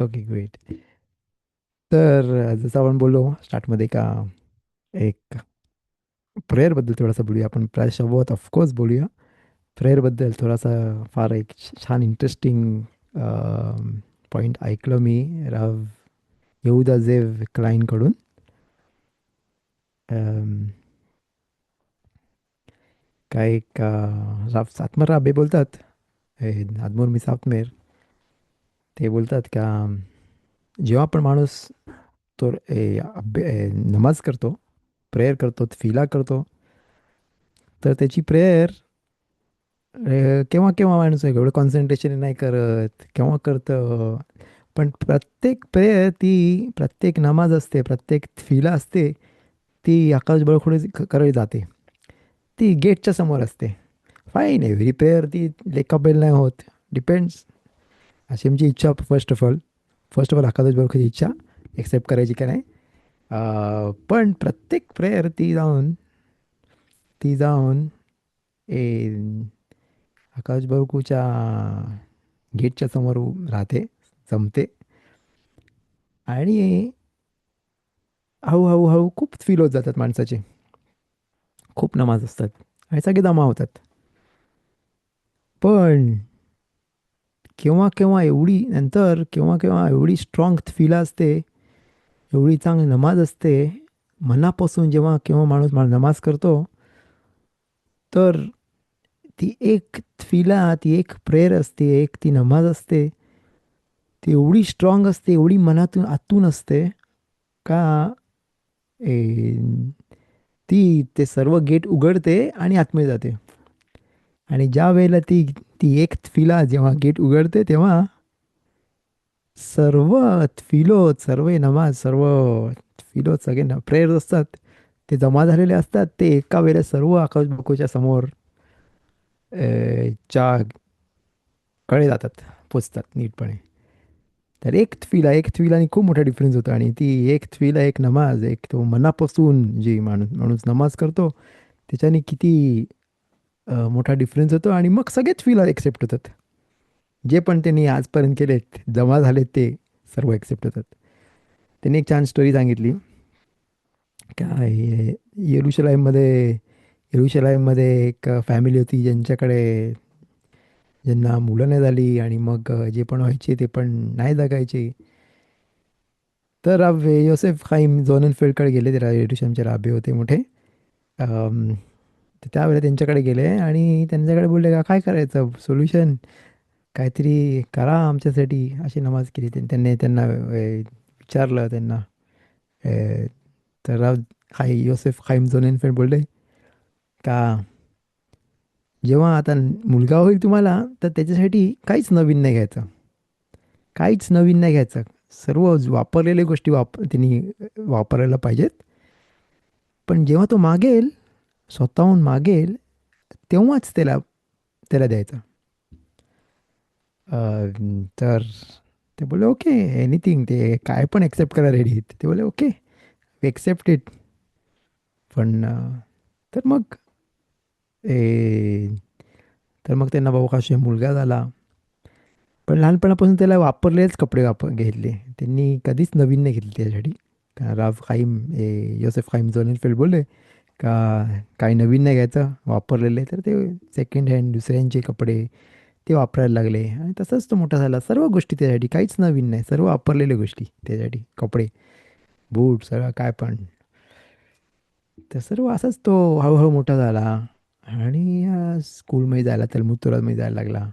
Okay, great. तर जसं आपण बोललो स्टार्टमध्ये का एक प्रेयरबद्दल थोडासा बोलूया आपण. प्रायशोबत ऑफकोर्स बोलूया. प्रेयरबद्दल थोडासा फार एक छान इंटरेस्टिंग पॉईंट ऐकलं मी राव येहूदा झेव क्लाइनकडून. अम, काय का राव सातमर राबे बोलतात, आदमोर मी सातमेर, ते बोलतात का जेव्हा पण माणूस तो नमाज करतो, प्रेयर करतो, तफिला करतो, तर त्याची प्रेयर केव्हा केव्हा माणूस एवढं कॉन्सन्ट्रेशन नाही करत, केव्हा करतं. पण प्रत्येक प्रेयर, ती प्रत्येक नमाज असते, प्रत्येक तफिला असते, ती आकाश बळखुळे करावी जाते. ती गेटच्या समोर असते. फाईन, एव्हरी प्रेयर ती लेकाबेल नाही होत. डिपेंड्स अशी इच्छा. फर्स्ट ऑफ ऑल आकाश बळखुळेची इच्छा एक्सेप्ट करायची का नाही. पण प्रत्येक प्रेयर ती जाऊन ए आकाश बळकूच्या गेटच्या समोर राहते, जमते. आणि हळूहळू खूप फील होत जातात माणसाचे. खूप नमाज असतात आणि सगळे जमा होतात. पण केव्हा केव्हा एवढी स्ट्रॉंग तफिला असते, एवढी चांगली नमाज असते, मनापासून जेव्हा केव्हा माणूस नमाज करतो, तर ती एक तफिला, ती एक प्रेयर असते, एक ती नमाज असते, ती एवढी स्ट्रॉंग असते, एवढी मनातून आतून असते का ए, ती ते सर्व गेट उघडते आणि आतमध्ये जाते. आणि ज्या वेळेला ती ती एक तफिला जेव्हा गेट उघडते, तेव्हा सर्व तफिलोत, सर्व नमाज, सर्व तफिलोत, सगळे प्रेयर्स असतात, ते जमा झालेले असतात. ते एका वेळेला सर्व आकाश बकुच्या समोर च्या कडे जातात, पोचतात नीटपणे. तर एक तफिलाने खूप मोठा डिफरन्स होतो. आणि ती एक तफिला, एक नमाज, एक तो मनापासून जी माणूस माणूस नमाज करतो, त्याच्याने किती मोठा डिफरन्स होतो. आणि मग सगळेच तफिला एक्सेप्ट होतात. जे पण त्यांनी आजपर्यंत केलेत, जमा झालेत, ते सर्व एक्सेप्ट होतात. त्यांनी एक छान स्टोरी सांगितली. काय येरुशलाईममध्ये येरुशलाईममध्ये एक फॅमिली होती, ज्यांना मुलं नाही झाली, आणि मग जे पण व्हायचे ते पण नाही जगायचे. तर योसेफ खाईम झोननफेल्डकडे गेले. ते येरुशलेमचे राबे होते मोठे. अम, तर त्यावेळेला त्यांच्याकडे गेले आणि त्यांच्याकडे बोलले का काय करायचं सोल्युशन, काहीतरी करा आमच्यासाठी. अशी नमाज केली त्यांनी. त्यांना विचारलं त्यांना. अ, तर योसेफ खाईम झोननफेल्ड बोलले का जेव्हा आता मुलगा होईल तुम्हाला, तर त्याच्यासाठी काहीच नवीन नाही घ्यायचं, काहीच नवीन नाही घ्यायचं. सर्व वापरलेल्या गोष्टी त्यांनी वापरायला पाहिजेत. पण जेव्हा तो मागेल, स्वतःहून मागेल, तेव्हाच त्याला त्याला द्यायचं. तर ते बोलले ओके, एनिथिंग, ते काय पण एक्सेप्ट करा रेडी. ते बोलले ओके, एक्सेप्ट इट. पण तर मग ए तर मग त्यांना बाबा कसे मुलगा झाला. पण लहानपणापासून त्याला वापरलेलेच कपडे घेतले. त्यांनी कधीच नवीन नाही घेतले त्याच्यासाठी. का योसेफ खाईम झोननफेल्ड बोलले का काही नवीन नाही घ्यायचं, वापरलेले तर ते सेकंड हँड दुसऱ्यांचे कपडे ते वापरायला लागले. आणि तसंच तो मोठा झाला. सर्व गोष्टी त्याच्यासाठी काहीच नवीन नाही, सर्व वापरलेल्या गोष्टी त्याच्यासाठी, कपडे, बूट, सगळं काय पण. तर सर्व असाच तो हळूहळू मोठा झाला. आणि स्कूलमध्ये जायला, तलमुतोरामध्ये जायला लागला.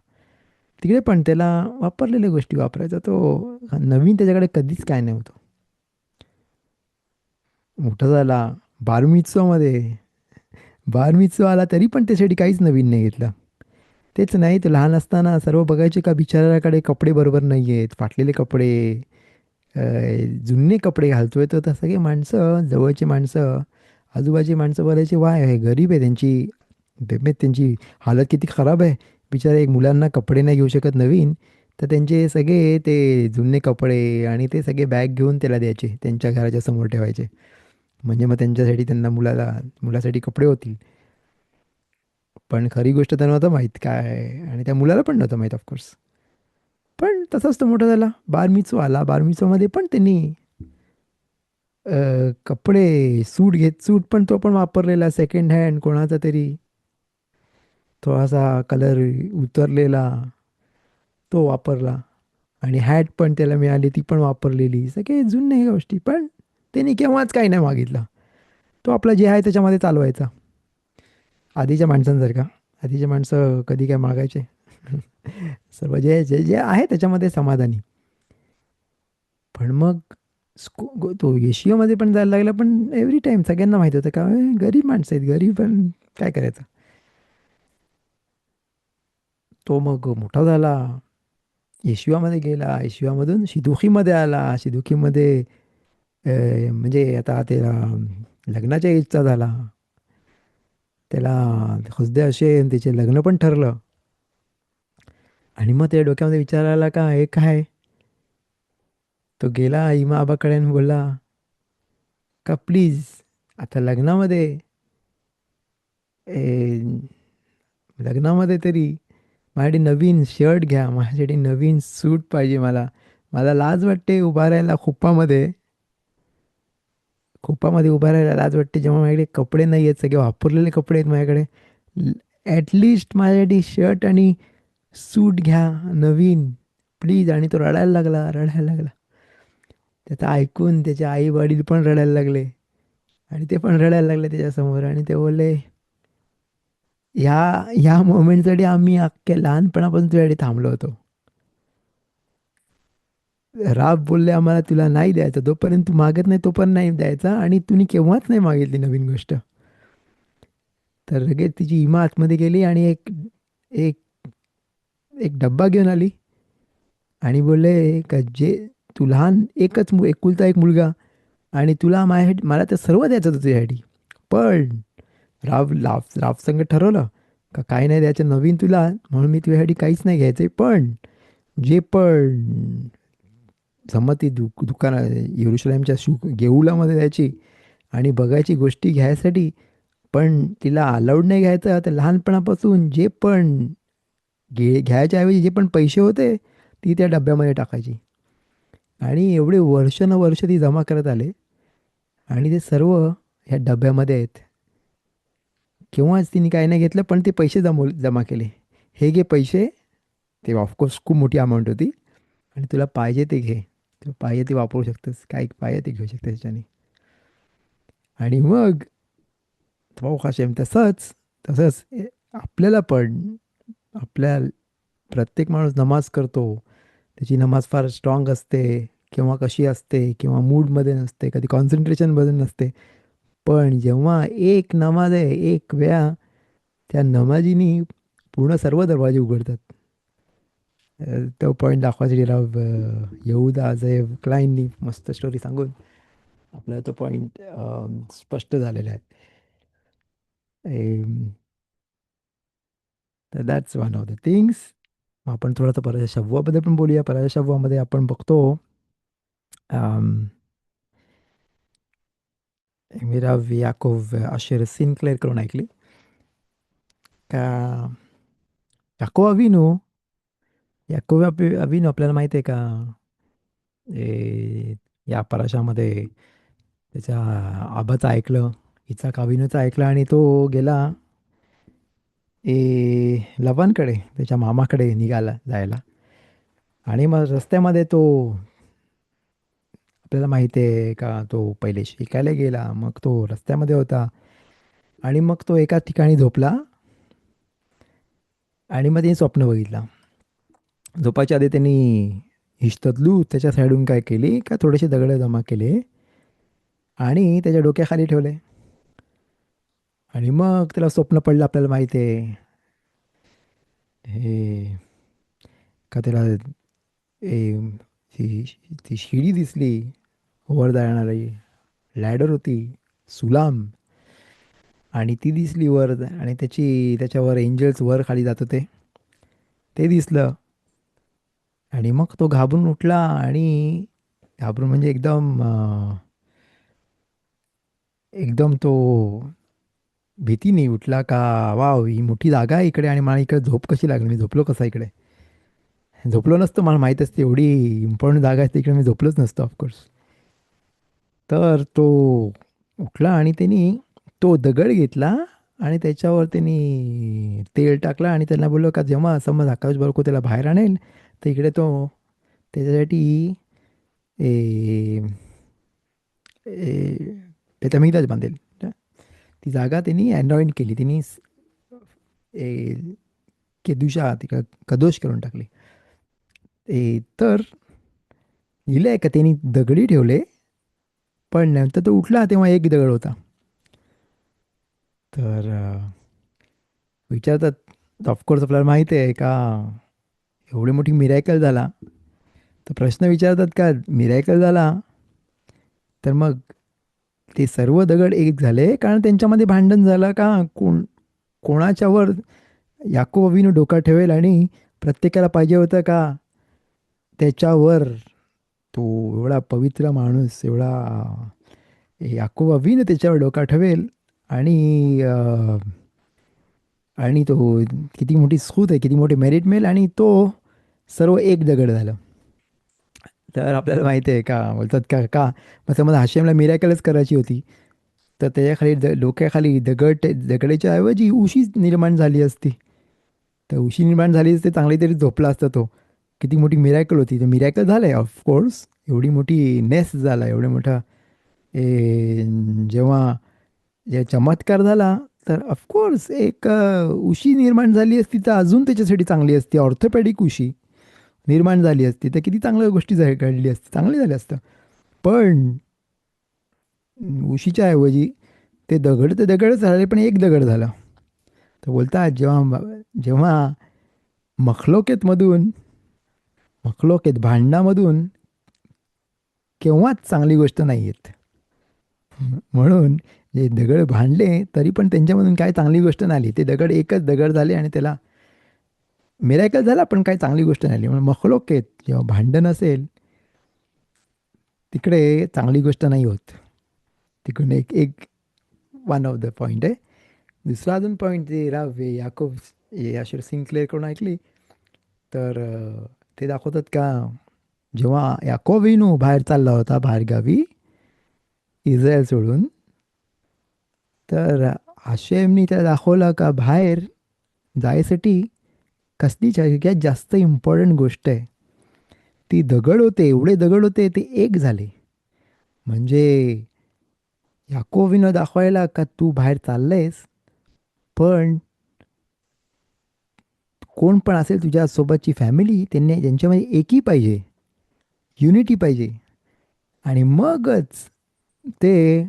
तिकडे पण त्याला वापरलेल्या गोष्टी वापरायचा तो. नवीन त्याच्याकडे कधीच काय नव्हतं. मोठा झाला, बारमित्सवामध्ये बारमित्सवा आला, तरी पण त्याच्यासाठी काहीच नवीन नाही घेतलं. तेच नाही, तो लहान असताना सर्व बघायचे का बिचाऱ्याकडे कपडे बरोबर नाही आहेत, फाटलेले कपडे, अ, जुने कपडे घालतोय. तर सगळे माणसं, जवळची माणसं, आजूबाजूची माणसं बोलायची, वाय हे गरीब आहे, त्यांची हालत किती खराब आहे. बिचारे एक मुलांना कपडे नाही घेऊ शकत नवीन, तर त्यांचे सगळे ते जुने कपडे आणि ते सगळे बॅग घेऊन त्याला द्यायचे, त्यांच्या घराच्या समोर ठेवायचे. म्हणजे मग त्यांना मुलासाठी कपडे होतील. पण खरी गोष्ट तर नव्हतं माहीत काय आहे, आणि त्या मुलाला पण नव्हतं माहीत ऑफकोर्स. पण तसाच तो मोठा झाला. बार मिtzvah आला. बार मिtzvahमध्ये पण त्यांनी कपडे सूट पण तो पण वापरलेला सेकंड हँड कोणाचा तरी थोडासा कलर उतरलेला तो वापरला. आणि हॅट पण त्याला मिळाली ती पण वापरलेली. सगळे जुने गोष्टी. पण त्यांनी केव्हाच काही नाही मागितलं. तो आपलं जे आहे त्याच्यामध्ये चालवायचा. आधीच्या माणसांसारखा. आधीचे माणसं कधी काय मागायचे? सर्व जे जे जे आहे त्याच्यामध्ये समाधानी. पण मग तो येशियामध्ये पण जायला लागला, पण एव्हरी टाईम सगळ्यांना माहिती होतं का गरीब माणसं आहेत, गरीब पण काय करायचं. तो मग मोठा झाला, येशियामध्ये गेला, येशियामधून शिदुखीमध्ये आला, शिदुखीमध्ये म्हणजे आता त्याला लग्नाच्या एजचा झाला. त्याला खुसदे असे त्याचे लग्न पण ठरलं. आणि मग त्या डोक्यामध्ये विचार आला का हे काय. तो गेला इमा आबाकडे आणि बोलला का प्लीज आता ए, लग्नामध्ये तरी माझ्यासाठी नवीन शर्ट घ्या, माझ्यासाठी नवीन सूट पाहिजे मला. मला लाज वाटते उभा राहायला खोपामध्ये उभा राहायला लाज वाटते जेव्हा माझ्याकडे कपडे नाही आहेत, सगळे वापरलेले कपडे आहेत माझ्याकडे. ॲटलिस्ट माझ्यासाठी शर्ट आणि सूट घ्या नवीन प्लीज. आणि तो रडायला लागला, रडायला लागला. त्याचं ऐकून त्याचे आई वडील पण रडायला लागले. आणि ते पण रडायला लागले त्याच्यासमोर. आणि ते बोलले, ह्या मोमेंटसाठी आम्ही अख्ख्या लहानपणापासून तुझ्यासाठी थांबलो होतो. राब बोलले आम्हाला तुला नाही द्यायचं, जोपर्यंत तू मागत नाही तोपर्यंत नाही द्यायचा. आणि तुम्ही केव्हाच नाही मागितली नवीन गोष्ट. तर लगेच तिची इमा आतमध्ये गेली आणि एक एक एक डब्बा घेऊन आली. आणि बोलले का जे तू लहान एकुलता एक मुलगा आणि तुला माझ्यासाठी मला तर सर्व द्यायचं होतं तुझ्यासाठी. पण राव संग ठरवलं का काही नाही द्यायचं नवीन तुला, म्हणून मी तुझ्यासाठी काहीच नाही घ्यायचंय. पण जे पण जमती दुकानात येरुशलेमच्या गेऊलामध्ये जायची आणि बघायची गोष्टी घ्यायसाठी, पण तिला अलाउड नाही घ्यायचं. तर लहानपणापासून जे पण घ्यायच्या ऐवजी जे पण पैसे होते ती त्या डब्यामध्ये टाकायची. आणि एवढे वर्ष ती जमा करत आले. आणि ते सर्व ह्या डब्यामध्ये आहेत. केव्हाच तिने काही नाही घेतलं, पण ते पैसे जमा केले. हे घे पैसे. ते ऑफकोर्स खूप मोठी अमाऊंट होती. आणि तुला पाहिजे ते घे. तुला पाहिजे ते वापरू शकतेस. काय पाहिजे ते घेऊ शकतेस त्याच्याने. आणि मग भाऊ हाशेम तसंच आपल्याला पण आपल्या प्रत्येक माणूस नमाज करतो. त्याची नमाज फार स्ट्रॉंग असते किंवा कशी असते किंवा मूडमध्ये नसते, कधी कॉन्सन्ट्रेशनमध्ये नसते. पण जेव्हा एक नमाज आहे, एक वेळा त्या नमाजीनी पूर्ण सर्व दरवाजे उघडतात. तो पॉईंट दाखवायसाठी राव यहूदा झेब क्लाइननी मस्त स्टोरी सांगून आपल्याला तो पॉईंट स्पष्ट झालेला आहे. तर that's one of the things. आपण थोडंसं परत शव्वाबद्दल पण बोलूया. परत शव्वामध्ये आपण बघतो मिराव याकोव अशेर सिनक्लेअर करून ऐकली का याकोव अविनू आपल्याला माहिती आहे का. ए, या पराशामध्ये त्याच्या आबाचं ऐकलं, इचाक अविनूचं ऐकलं आणि तो गेला लबानकडे, त्याच्या मामाकडे निघाला जायला. आणि मग रस्त्यामध्ये तो आपल्याला माहिती आहे का तो पहिले शिकायला गेला, मग तो रस्त्यामध्ये होता. आणि मग तो एका ठिकाणी झोपला. आणि मग त्यांनी स्वप्न बघितलं. झोपायच्या आधी त्यांनी हिशततलू त्याच्या साईडून काय केली का थोडेसे दगड जमा केले आणि त्याच्या डोक्याखाली ठेवले. आणि मग त्याला स्वप्न पडलं आपल्याला माहिती आहे. हे का त्याला ती ती शिडी दिसली वर जाणारी, लॅडर होती, सुलाम. आणि ती दिसली वर आणि त्याच्यावर एंजल्स वर खाली जात होते ते दिसलं. आणि मग तो घाबरून उठला. आणि घाबरून म्हणजे एकदम तो भीतीने उठला का वाव ही मोठी जागा आहे इकडे आणि मला इकडे झोप कशी लागली, मी झोपलो कसा इकडे. झोपलो नसतो, मला माहीत असते एवढी इम्पॉर्टंट जागा आहे तिकडे मी झोपलोच नसतो ऑफकोर्स. तर तो उठला आणि त्यांनी तो दगड घेतला आणि त्याच्यावर त्यांनी तेल टाकलं आणि त्यांना बोललो का जेव्हा समज आकाश बारको त्याला बाहेर आणेल तर इकडे तो त्याच्यासाठी ए, ए, त्याचा मिठाच बांधेल. ती जागा त्यांनी अनॉइंट केली, त्यांनी केदुशा तिकडं कदोष करून टाकली. तर लिहिलंय का त्यांनी दगडी ठेवले, पण नंतर तो उठला तेव्हा एक दगड होता. तर विचारतात ऑफकोर्स आपल्याला माहिती आहे का एवढी मोठी मिरॅकल झाला, तर प्रश्न विचारतात का मिरॅकल झाला तर मग ते सर्व दगड एक झाले कारण त्यांच्यामध्ये भांडण झालं का कोणाच्यावर याकूब अवीनं डोका ठेवेल आणि प्रत्येकाला पाहिजे होतं का त्याच्यावर तो एवढा पवित्र माणूस एवढा याकूब अवीनं त्याच्यावर डोका ठेवेल आणि आणि तो किती मोठी सूत आहे, किती मोठी मेरिट मिळेल आणि तो सर्व एक दगड झालं. तर आपल्याला माहिती आहे का बोलतात का का मग समज हाशेमला मिरॅकलच करायची होती तर त्याच्याखाली डोक्याखाली दगडाच्या ऐवजी उशीच निर्माण झाली असती. तर उशी निर्माण झाली असते चांगली तरी झोपला असता तो. किती मोठी मिरॅकल होती, ते मिरॅकल झालंय ऑफकोर्स. एवढी मोठी नेस झाला एवढा मोठा ए, जेव्हा चमत्कार झाला तर ऑफकोर्स एक उशी निर्माण झाली असती तर अजून त्याच्यासाठी चांगली असती. ऑर्थोपॅडिक उशी निर्माण झाली असती तर किती चांगल्या गोष्टी घडली असती, चांगली झाली असतं. पण उशीच्या ऐवजी ते दगड तर दगडच झाले पण एक दगड झाला. तर बोलतात जेव्हा जेव्हा मखलोकेतमधून मखलोकेत भांडणामधून केव्हाच चांगली गोष्ट नाही येत. म्हणून जे दगड भांडले तरी पण त्यांच्यामधून काय चांगली गोष्ट नाही आली. ते दगड एकच दगड झाले आणि त्याला मिरॅकल झाला पण काही चांगली गोष्ट नाही आली. म्हणून मखलोकेत जेव्हा भांडण असेल तिकडे चांगली गोष्ट नाही होत. तिकडून एक एक वन ऑफ द पॉईंट आहे. दुसरा अजून पॉईंट ते राव याकोब याशर सिंक्लेअर करून ऐकली तर ते दाखवतात का जेव्हा याकोबिनू बाहेर चालला होता बाहेरगावी इस्रायल सोडून, तर हाशेमनी त्याला दाखवलं का बाहेर जायसाठी कसली सगळ्यात जास्त इम्पॉर्टंट गोष्ट आहे. ती दगड होते, एवढे दगड होते ते एक झाले. म्हणजे याकोबीनं दाखवायला का तू बाहेर चाललंयस पण कोण पण असेल तुझ्यासोबतची फॅमिली त्यांनी त्यांच्यामध्ये एकी पाहिजे, युनिटी पाहिजे आणि मगच ते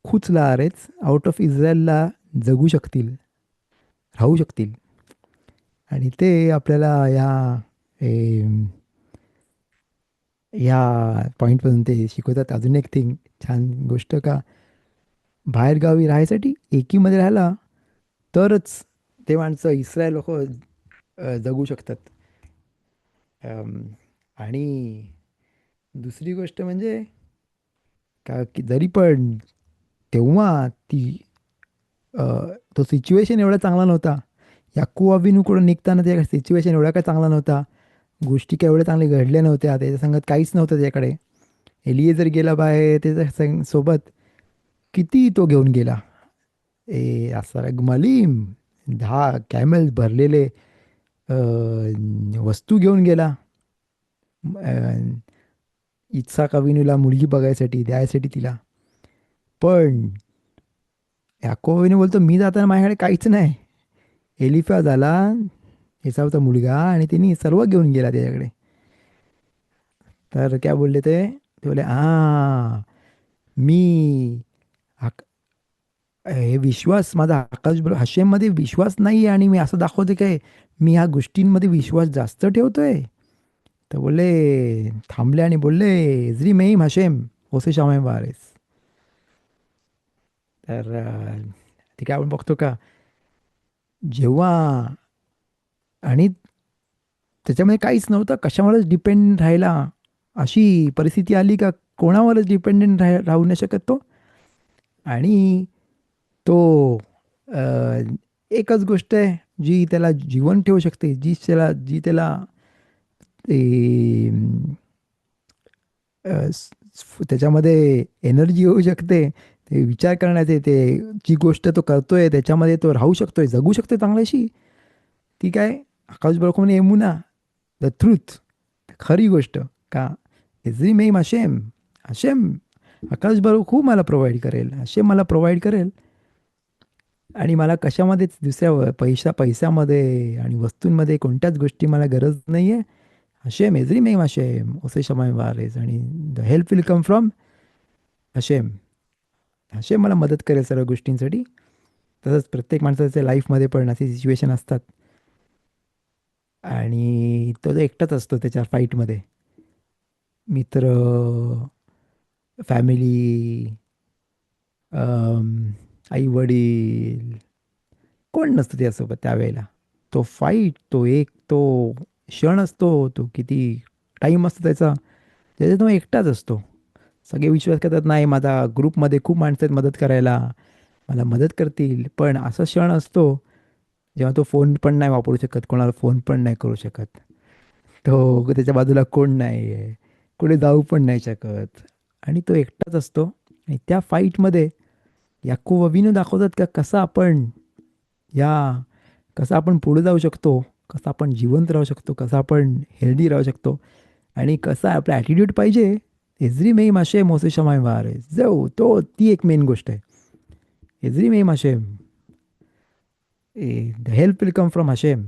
खुचलारेच आउट ऑफ इस्रायलला जगू शकतील, राहू शकतील. आणि ते आपल्याला या पॉईंटपासून ते शिकवतात. अजून एक थिंग छान गोष्ट का बाहेरगावी राहायसाठी एकीमध्ये राहायला तरच ते माणसं इस्रायल लोक जगू शकतात. अम, आणि दुसरी गोष्ट म्हणजे का की जरी पण तेव्हा ती अ, तो सिच्युएशन एवढा चांगला नव्हता. याकूब अविनूकडून निघताना त्या सिच्युएशन एवढा काय चांगला नव्हता. गोष्टी काय एवढ्या चांगल्या घडल्या नव्हत्या. त्याच्या संगत काहीच नव्हतं त्याच्याकडे. एलिएझर गेला बाहेर त्याच्या सोबत किती तो घेऊन गेला. असा गमालीम 10 कॅमेल्स भरलेले अ, वस्तू घेऊन गेला. इत्साक अविनूला मुलगी बघायसाठी द्यायसाठी तिला. पण याकोबीने बोलतो मी जाताना माझ्याकडे काहीच नाही. एलिफा झाला याचा होता मुलगा आणि त्यांनी सर्व घेऊन गेला त्याच्याकडे. तर काय बोलले ते बोलले हा मी हे विश्वास माझा आकाश हाशेममध्ये विश्वास नाही आणि मी असं दाखवते काय मी ह्या गोष्टींमध्ये विश्वास जास्त ठेवतोय. तर बोलले थांबले आणि बोलले इजरी मेम हशेम ओसे शामे बारेस. तर ते काय आपण बघतो का जेव्हा आणि त्याच्यामध्ये काहीच नव्हतं कशावरच डिपेंड राहायला अशी परिस्थिती आली का कोणावरच डिपेंडेंट राहू नाही शकत तो. आणि तो एकच गोष्ट आहे जी त्याला जीवन ठेवू शकते, जी त्याला ते त्याच्यामध्ये एनर्जी येऊ शकते. ते विचार करण्याचे, ते जी गोष्ट तो करतोय त्याच्यामध्ये तो राहू शकतोय, जगू शकतोय चांगल्याशी. ती काय आकाश म्हणे एमुना, द ट्रूथ, खरी गोष्ट. का एव्हरी मेम आशेम, आशेम आकाश खूप मला प्रोव्हाइड करेल, आशेम मला प्रोव्हाइड करेल. आणि मला कशामध्येच दुसऱ्या पैशामध्ये आणि वस्तूंमध्ये कोणत्याच गोष्टी मला गरज नाहीये. हशेम एव्हरी मेम हशेम ओसे शमाय वारेस, आणि the help will come from Hashem. Hashem मला मदत करेल सर्व गोष्टींसाठी. तसंच प्रत्येक माणसाच्या लाईफमध्ये पण अशी सिच्युएशन असतात, आणि तो जो एकटाच असतो त्याच्या फाईटमध्ये. मित्र, फॅमिली, आई वडील, कोण नसतं त्यासोबत त्यावेळेला. तो फाईट, तो क्षण असतो, तो किती टाईम असतो त्याचा, त्याच्यात तो एकटाच असतो. सगळे विश्वास करतात, नाही माझा ग्रुपमध्ये खूप माणसं आहेत मदत करायला, मला मदत करतील. पण असा क्षण असतो जेव्हा तो फोन पण नाही वापरू शकत, कोणाला फोन पण नाही करू शकत. तो त्याच्या बाजूला कोण नाही आहे, कुठे जाऊ पण नाही शकत, आणि तो एकटाच असतो. आणि त्या फाईटमध्ये याकूब अभिनव दाखवतात का या कसं आपण पुढे जाऊ शकतो, कसं आपण जिवंत राहू शकतो, कसं आपण हेल्दी राहू शकतो, आणि कसा आपला ॲटिट्यूड पाहिजे. एजरी मेम आशेम मोसे शमाय वारे जाऊ, ती एक मेन गोष्ट आहे. एजरी मेम Hashem, the help will come from Hashem.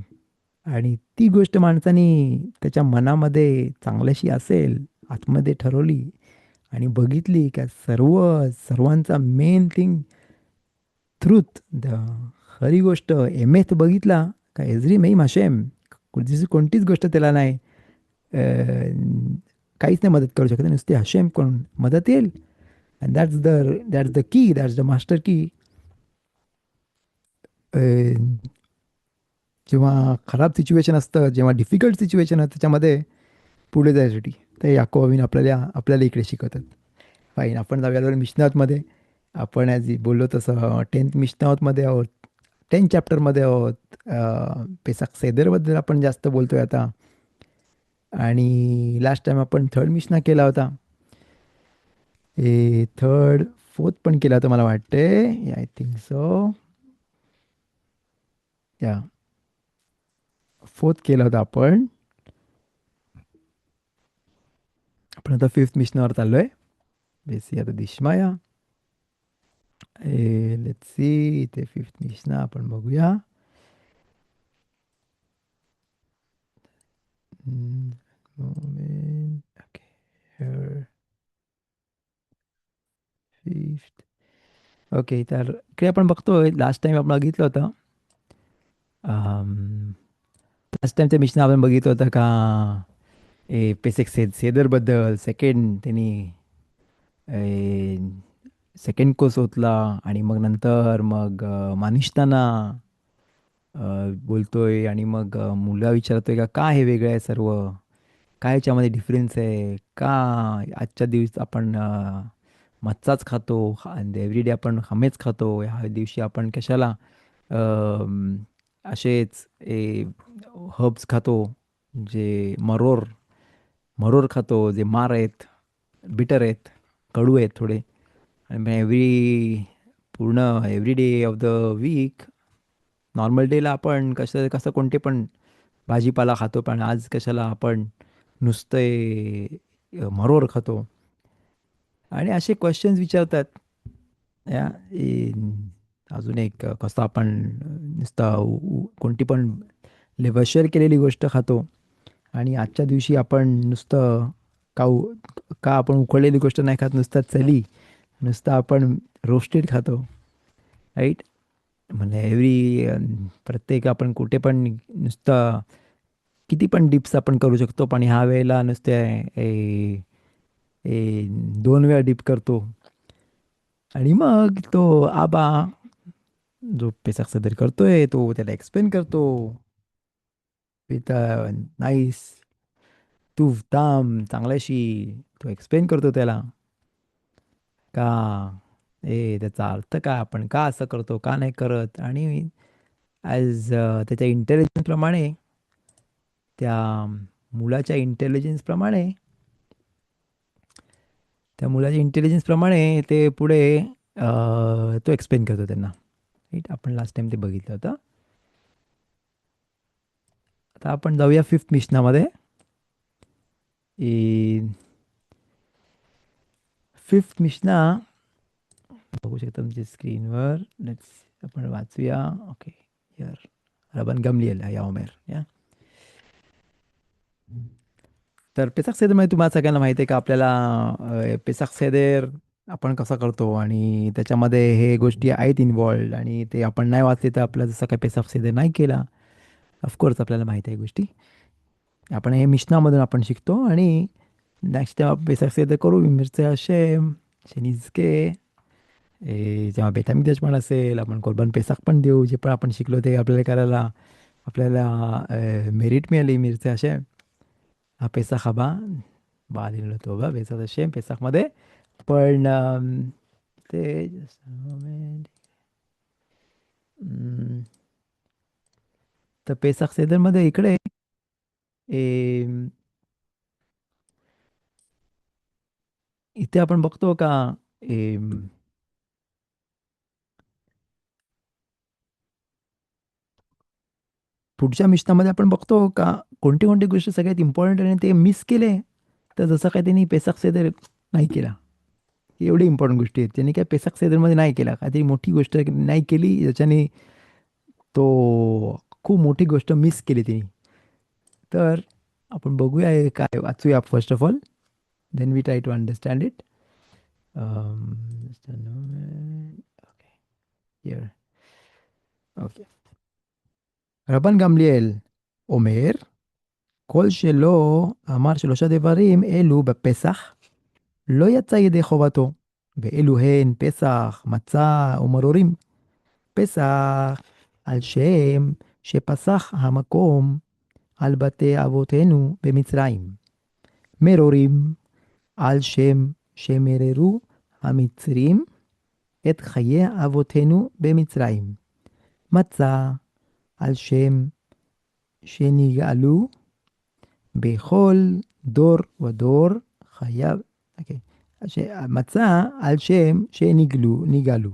आणि ती गोष्ट माणसाने त्याच्या मनामध्ये चांगल्याशी असेल, आतमध्ये ठरवली आणि बघितली का सर्वांचा मेन थिंग, ट्रूथ, द खरी गोष्ट, एमेथ बघितला का एजरी मेम हशेम, कोणतीच गोष्ट त्याला नाही, काहीच नाही मदत करू शकत, नुसती हशेम कोण मदत येईल. And that's the key, that's the master की. जेव्हा खराब सिच्युएशन असतं, जेव्हा डिफिकल्ट सिच्युएशन आहे, त्याच्यामध्ये पुढे जायसाठी ते याकोबावीन आपल्याला आपल्याला इकडे शिकवतात. फाईन, आपण जाऊया मिशनातमध्ये. आपण ॲज बोललो तसं 10th मिशनातमध्ये आहोत, 10th चॅप्टरमध्ये आहोत. पेसाक सेदरबद्दल आपण जास्त बोलतोय आता. आणि लास्ट टाइम आपण थर्ड मिशना केला होता. थर्ड फोर्थ पण केला होता मला वाटते, आय थिंक सो. या फोर्थ केला होता आपण. आपण आता फिफ्थ मिशनावर चाललोय. बेसी आता दिशमाया. लेट्स सी, इथे फिफ्थ मिशना आपण बघूया. Moment, okay, fifth. ओके, तर इकडे आपण बघतोय, लास्ट टाइम आपण बघितलं होतं. लास्ट टाइमच्या मिशन आपण बघितलं होतं का, पेसेक सेदरबद्दल सेकंड त्यांनी सेकंड कोर्स ओतला. आणि मग नंतर मग मानिष्ताना बोलतोय, आणि मग मुलगा विचारतोय का हे वेगळं आहे सर्व, काय याच्यामध्ये डिफरन्स आहे का. आजच्या दिवस आपण मच्छाच खातो, आणि एव्हरीडे आपण हमेच खातो, ह्या दिवशी आपण कशाला अम, असेच हर्ब्स खातो, जे मरोर खातो, जे मार आहेत, बिटर आहेत, कडू आहेत थोडे. आणि पूर्ण every day of the week, normal डेला आपण कसं कसं कोणते पण भाजीपाला खातो, पण आज कशाला आपण नुसतं मरोर खातो. आणि असे क्वेश्चन्स विचारतात. या अजून एक कसं आपण नुसतं कोणती पण लेवशर केलेली गोष्ट खातो, आणि आजच्या दिवशी आपण नुसतं काऊ का आपण उकळलेली गोष्ट नाही खात, नुसतं नुसतं आपण रोस्टेड खातो, राईट. म्हणजे प्रत्येक आपण कुठे पण नुसतं किती पण डिप्स आपण करू शकतो, पण ह्या वेळेला नुसते ए, ए, 2 वेळा डिप करतो. आणि मग तो आबा जो पेसाक सदर करतोय, तो त्याला एक्सप्लेन करतो विथ नाईस तूफ ताम चांगल्याशी. तो एक्सप्लेन करतो त्याला का त्याचा अर्थ काय, आपण का असं करतो, का नाही करत. आणि ॲज त्याच्या इंटेलिजन्सप्रमाणे त्या मुलाच्या इंटेलिजन्सप्रमाणे त्या मुलाच्या इंटेलिजन्सप्रमाणे ते पुढे तो एक्सप्लेन करतो त्यांना. राईट, आपण लास्ट टाइम ते बघितलं होतं. आता आपण जाऊया फिफ्थ मिशनामध्ये. फिफ्थ मिशना बघू शकता तुमच्या स्क्रीनवर. लेट्स आपण वाचूया. ओके, यार रबन गमलियल या उमेर या. तर पेसाक सेदरमध्ये तुम्हाला सगळ्यांना माहिती आहे का आपल्याला पेसाक सेदेर आपण कसा करतो आणि त्याच्यामध्ये हे गोष्टी आहेत इन्वॉल्ड आणि ते आपण नाही वाचले तर आपला जसं काय पेसाक सेदेर नाही केला. ऑफकोर्स आपल्याला माहिती आहे गोष्टी. आपण हे मिशनामधून आपण शिकतो आणि नेक्स्ट टाइम आपण पेसाक सेदेर करू. मिरचे हशेम शेनिजके जेव्हा बेतामिदेश पण असेल आपण कोरबान पेसाक पण देऊ. जे पण आपण शिकलो ते आपल्याला करायला आपल्याला मेरिट मिळाली मिरचे हशेम. हा पेसाक हबा बालिलो तो बा बेसात हशेम पेसाकमध्ये. पण ते just a moment. हम्म, तर पेसाक सेदरमध्ये इकडे ए, इथे आपण बघतो का ए, पुढच्या मिशनामध्ये आपण बघतो का कोणती कोणती गोष्ट सगळ्यात इम्पॉर्टंट आणि ते मिस केले. तर जसं काय त्यांनी पेसाक सेदर नाही केला. ही एवढी इम्पॉर्टंट गोष्टी आहेत त्यांनी काय पेसाक सेदरमध्ये नाही केला. काहीतरी मोठी गोष्ट नाही केली ज्याच्याने तो खूप मोठी गोष्ट मिस केली त्यांनी. तर आपण बघूया हे काय वाचूया first of all. Then we try to understand it. just a moment. Okay, here. Okay. רבן גמליאל אומר, כל שלא אמר שלושה דברים אלו בפסח, לא יצא ידי חובתו, ואלו הן פסח, מצה ומרורים. פסח על שם שפסח המקום על בתי אבותינו במצרים. מרורים על שם שמררו המצרים את חיי אבותינו במצרים. מצה על שם שנגאלו בכל דור ודור חייב, אוקיי, מצה על שם נגאלו.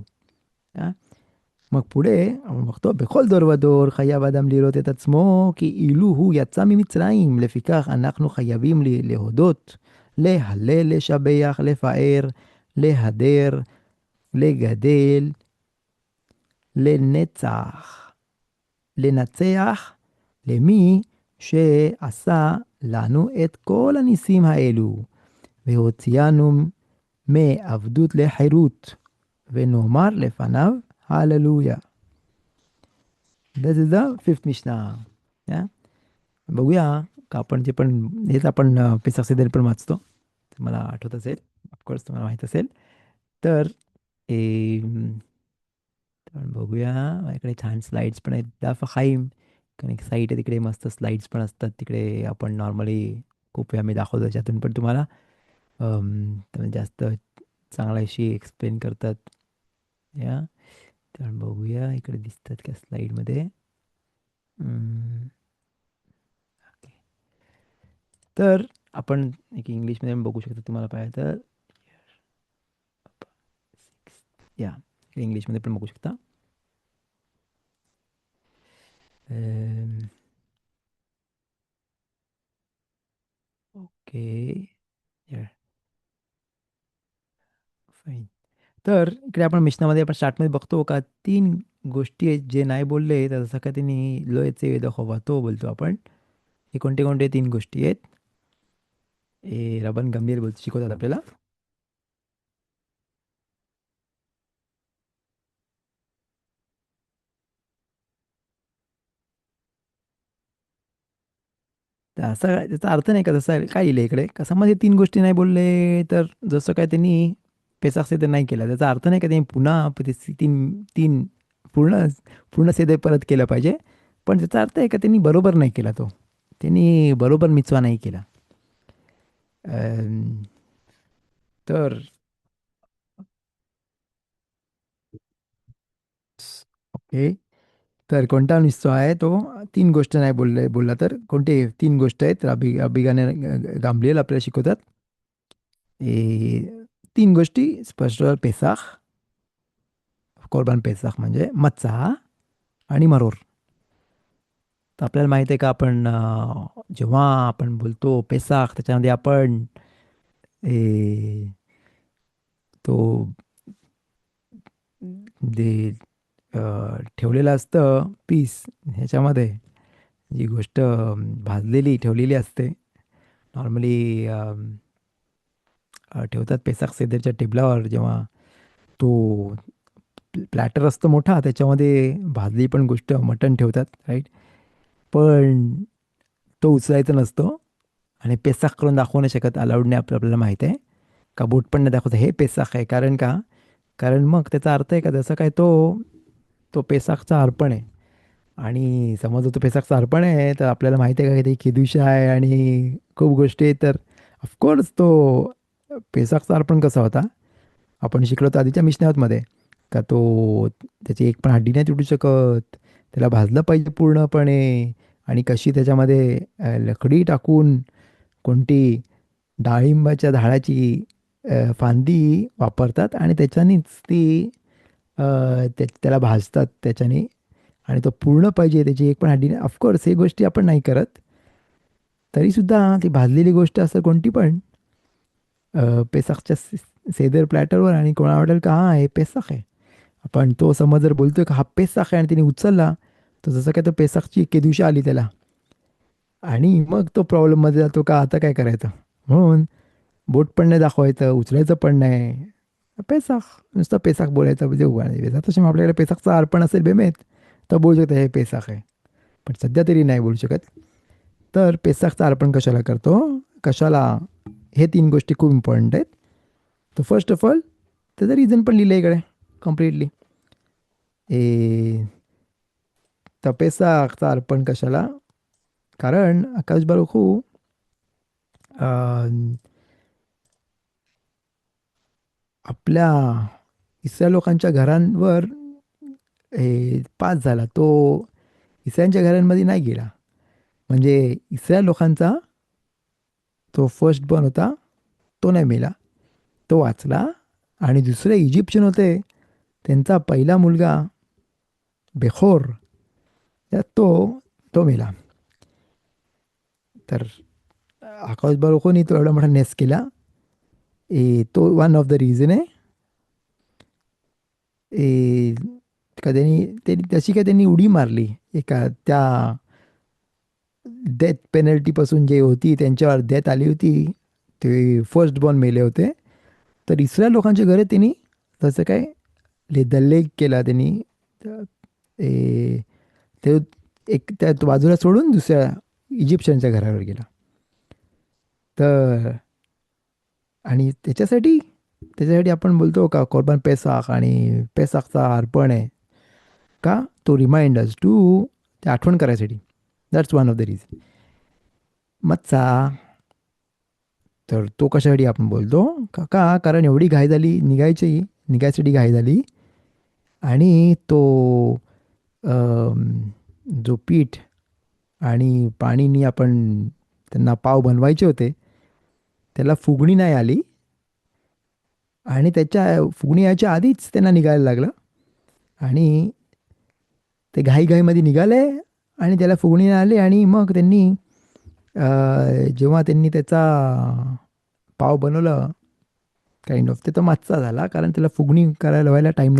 מג पुढे आपण बघतो בכל דור ודור חייב אדם לראות את עצמו כאילו הוא יצא ממצרים, לפיכך אנחנו חייבים להודות, להלל, לשבח, לפאר, להדר, לגדל, לנצח, לנצח, למי שעשה לנו את כל הניסים האלו, והוציאנו מעבדות לחירות, ונאמר לפניו, הללויה. This is the fifth Mishnah. Yeah? बघूया का आपण जे पण हेच आपण पेसाक सेदर पण वाचतो. मला आठवत असेल, ऑफकोर्स तुम्हाला माहीत असेल. तर तर बघूया माझ्याकडे छान स्लाईड्स पण आहेत. दाफ हाईम कारण एक साईट आहे तिकडे मस्त स्लाईड्स पण असतात तिकडे. आपण नॉर्मली खूप वेळा मी दाखवतो त्याच्यातून पण तुम्हाला तर जास्त चांगला अशी एक्सप्लेन करतात. या तर बघूया इकडे दिसतात का स्लाईडमध्ये. ओके, तर आपण एक इंग्लिशमध्ये पण बघू शकतो तुम्हाला पाहिजे तर. या इंग्लिशमध्ये पण बघू शकता. Okay, fine. तर इकडे आपण मिशनामध्ये आपण स्टार्टमध्ये बघतो का 3 गोष्टी आहेत जे नाही बोलले तर जसं का त्यांनी लोयचे वेद हवा तो बोलतो आपण. हे कोणते कोणते 3 गोष्टी आहेत हे रबन गंभीर बोलतो शिकवतात आपल्याला. तर असं त्याचा अर्थ नाही का जसं काय लिहिलं इकडे कसं मध्ये 3 गोष्टी नाही बोलले तर जसं काय त्यांनी पेसाक सेदर नाही केला त्याचा अर्थ नाही का त्यांनी पुन्हा ते 3 पूर्ण पूर्ण सेदर परत केलं पाहिजे. पण त्याचा अर्थ आहे का त्यांनी बरोबर नाही केला तो. त्यांनी बरोबर मिचवा नाही केला. अं, तर ओके, तर कोणता नुसतो आहे तो? तीन गोष्ट नाही बोलला तर कोणते तीन गोष्ट आहेत अबिगाने गांभलील आपल्याला शिकवतात. तीन गोष्टी स्पष्ट. पेसाख, कोरबान पेसाख म्हणजे मत्सा आणि मरोर. तर आपल्याला माहिती आहे का, आपण जेव्हा आपण बोलतो पेसाख त्याच्यामध्ये आपण ए, तो जे ठेवलेलं असतं पीस, ह्याच्यामध्ये जी गोष्ट भाजलेली ठेवलेली असते नॉर्मली ठेवतात पेसाख सेदरच्या टेबलावर. जेव्हा तो प्लॅटर असतो मोठा, त्याच्यामध्ये भाजली पण गोष्ट मटण ठेवतात, राईट? पण तो उचलायचा नसतो आणि पेसाख करून दाखवू नाही शकत, अलाउड नाही. आपल्याला माहिती आहे का, बोट पण नाही दाखवत हे पेसाख आहे. कारण का? कारण मग त्याचा अर्थ आहे का जसं काय तो तो पेसाखचा अर्पण आहे. आणि समज तो पेसाखचा अर्पण आहे तर आपल्याला माहिती आहे का की ते किदुश आहे आणि खूप गोष्टी आहेत. तर ऑफकोर्स तो पेसाखचा अर्पण कसा होता आपण शिकलो तर आधीच्या मिशनातमध्ये, का तो त्याची एक पण हड्डी नाही तुटू शकत, त्याला भाजलं पाहिजे पूर्णपणे. आणि कशी त्याच्यामध्ये लकडी टाकून कोणती डाळिंबाच्या झाडाची फांदी वापरतात आणि त्याच्यानेच ती त्याला भाजतात त्याच्याने. आणि तो पूर्ण पाहिजे, त्याची एक पण हड्डी नाही. ऑफकोर्स हे गोष्टी आपण नाही करत, तरीसुद्धा ती भाजलेली गोष्ट असं कोणती पण पेसाखच्या सेदर प्लॅटरवर, आणि कोणा वाटेल का हां हे पेसाख आहे. आपण तो समज जर बोलतोय का हा पेसाख आहे आणि तिने उचलला, तर जसं काय तो पेसाखची एके दिवशी आली त्याला, आणि मग तो प्रॉब्लेममध्ये जातो का आता काय करायचं. म्हणून बोट पण नाही दाखवायचं, उचलायचं पण नाही. पेसाख, नुसतं पेसाख बोलायचं म्हणजे उगा तसे आपल्याकडे पेसाखचा अर्पण असेल बेमेत तर बोलू शकतो हे पेसाख आहे, पण सध्या तरी नाही बोलू शकत. तर पेसाखचा अर्पण कशाला करतो, कशाला, हे तीन गोष्टी खूप इम्पॉर्टंट आहेत. तर फर्स्ट ऑफ ऑल त्याचं रिझन पण लिहिलं इकडे कम्प्लिटली. ए तर पेसाखचा अर्पण कशाला, कारण आकाश बारुखू आपल्या इस्रायल लोकांच्या घरांवर पास झाला. तो इस्रायलच्या घरांमध्ये नाही गेला. म्हणजे इस्रायल लोकांचा तो फर्स्ट बॉर्न होता, तो नाही मेला, तो वाचला. आणि दुसरे इजिप्शियन होते, त्यांचा पहिला मुलगा बेखोर, तो तो मेला. तर आकाश बारुखोनी तो एवढा मोठा नेस केला. तो वन ऑफ द रिझन आहे. का तशी काय त्यांनी उडी मारली एका त्या डेथ पेनल्टीपासून जे होती, त्यांच्यावर डेथ आली होती, ते फर्स्ट बॉर्न मेले होते. तर इस्रायल लोकांच्या घरी त्यांनी तसं काय दल्लेख केला त्यांनी. ए, ते एक त्या बाजूला सोडून दुसऱ्या इजिप्शियनच्या घरावर गेला. तर आणि त्याच्यासाठी आपण बोलतो का कोरबान पेसाख, आणि पेसाखचा अर्पण आहे का, तो रिमाइंडर्स टू, ते आठवण करायसाठी. That's one of the reason. मत्सा, तर तो कशासाठी आपण बोलतो का, कारण एवढी घाई झाली निघायसाठी घाई झाली. आणि तो जो पीठ आणि पाणीनी आपण त्यांना पाव बनवायचे होते, त्याला फुगणी नाही आली. आणि त्याच्या फुगणी यायच्या आधीच त्यांना निघायला लागलं, आणि ते घाईघाईमध्ये निघाले आणि त्याला फुगणी नाही आली. आणि मग त्यांनी जेव्हा त्यांनी त्याचा पाव बनवलं काइंड ऑफ, ते तर मागचा झाला, कारण त्याला फुगणी करायला व्हायला टाईम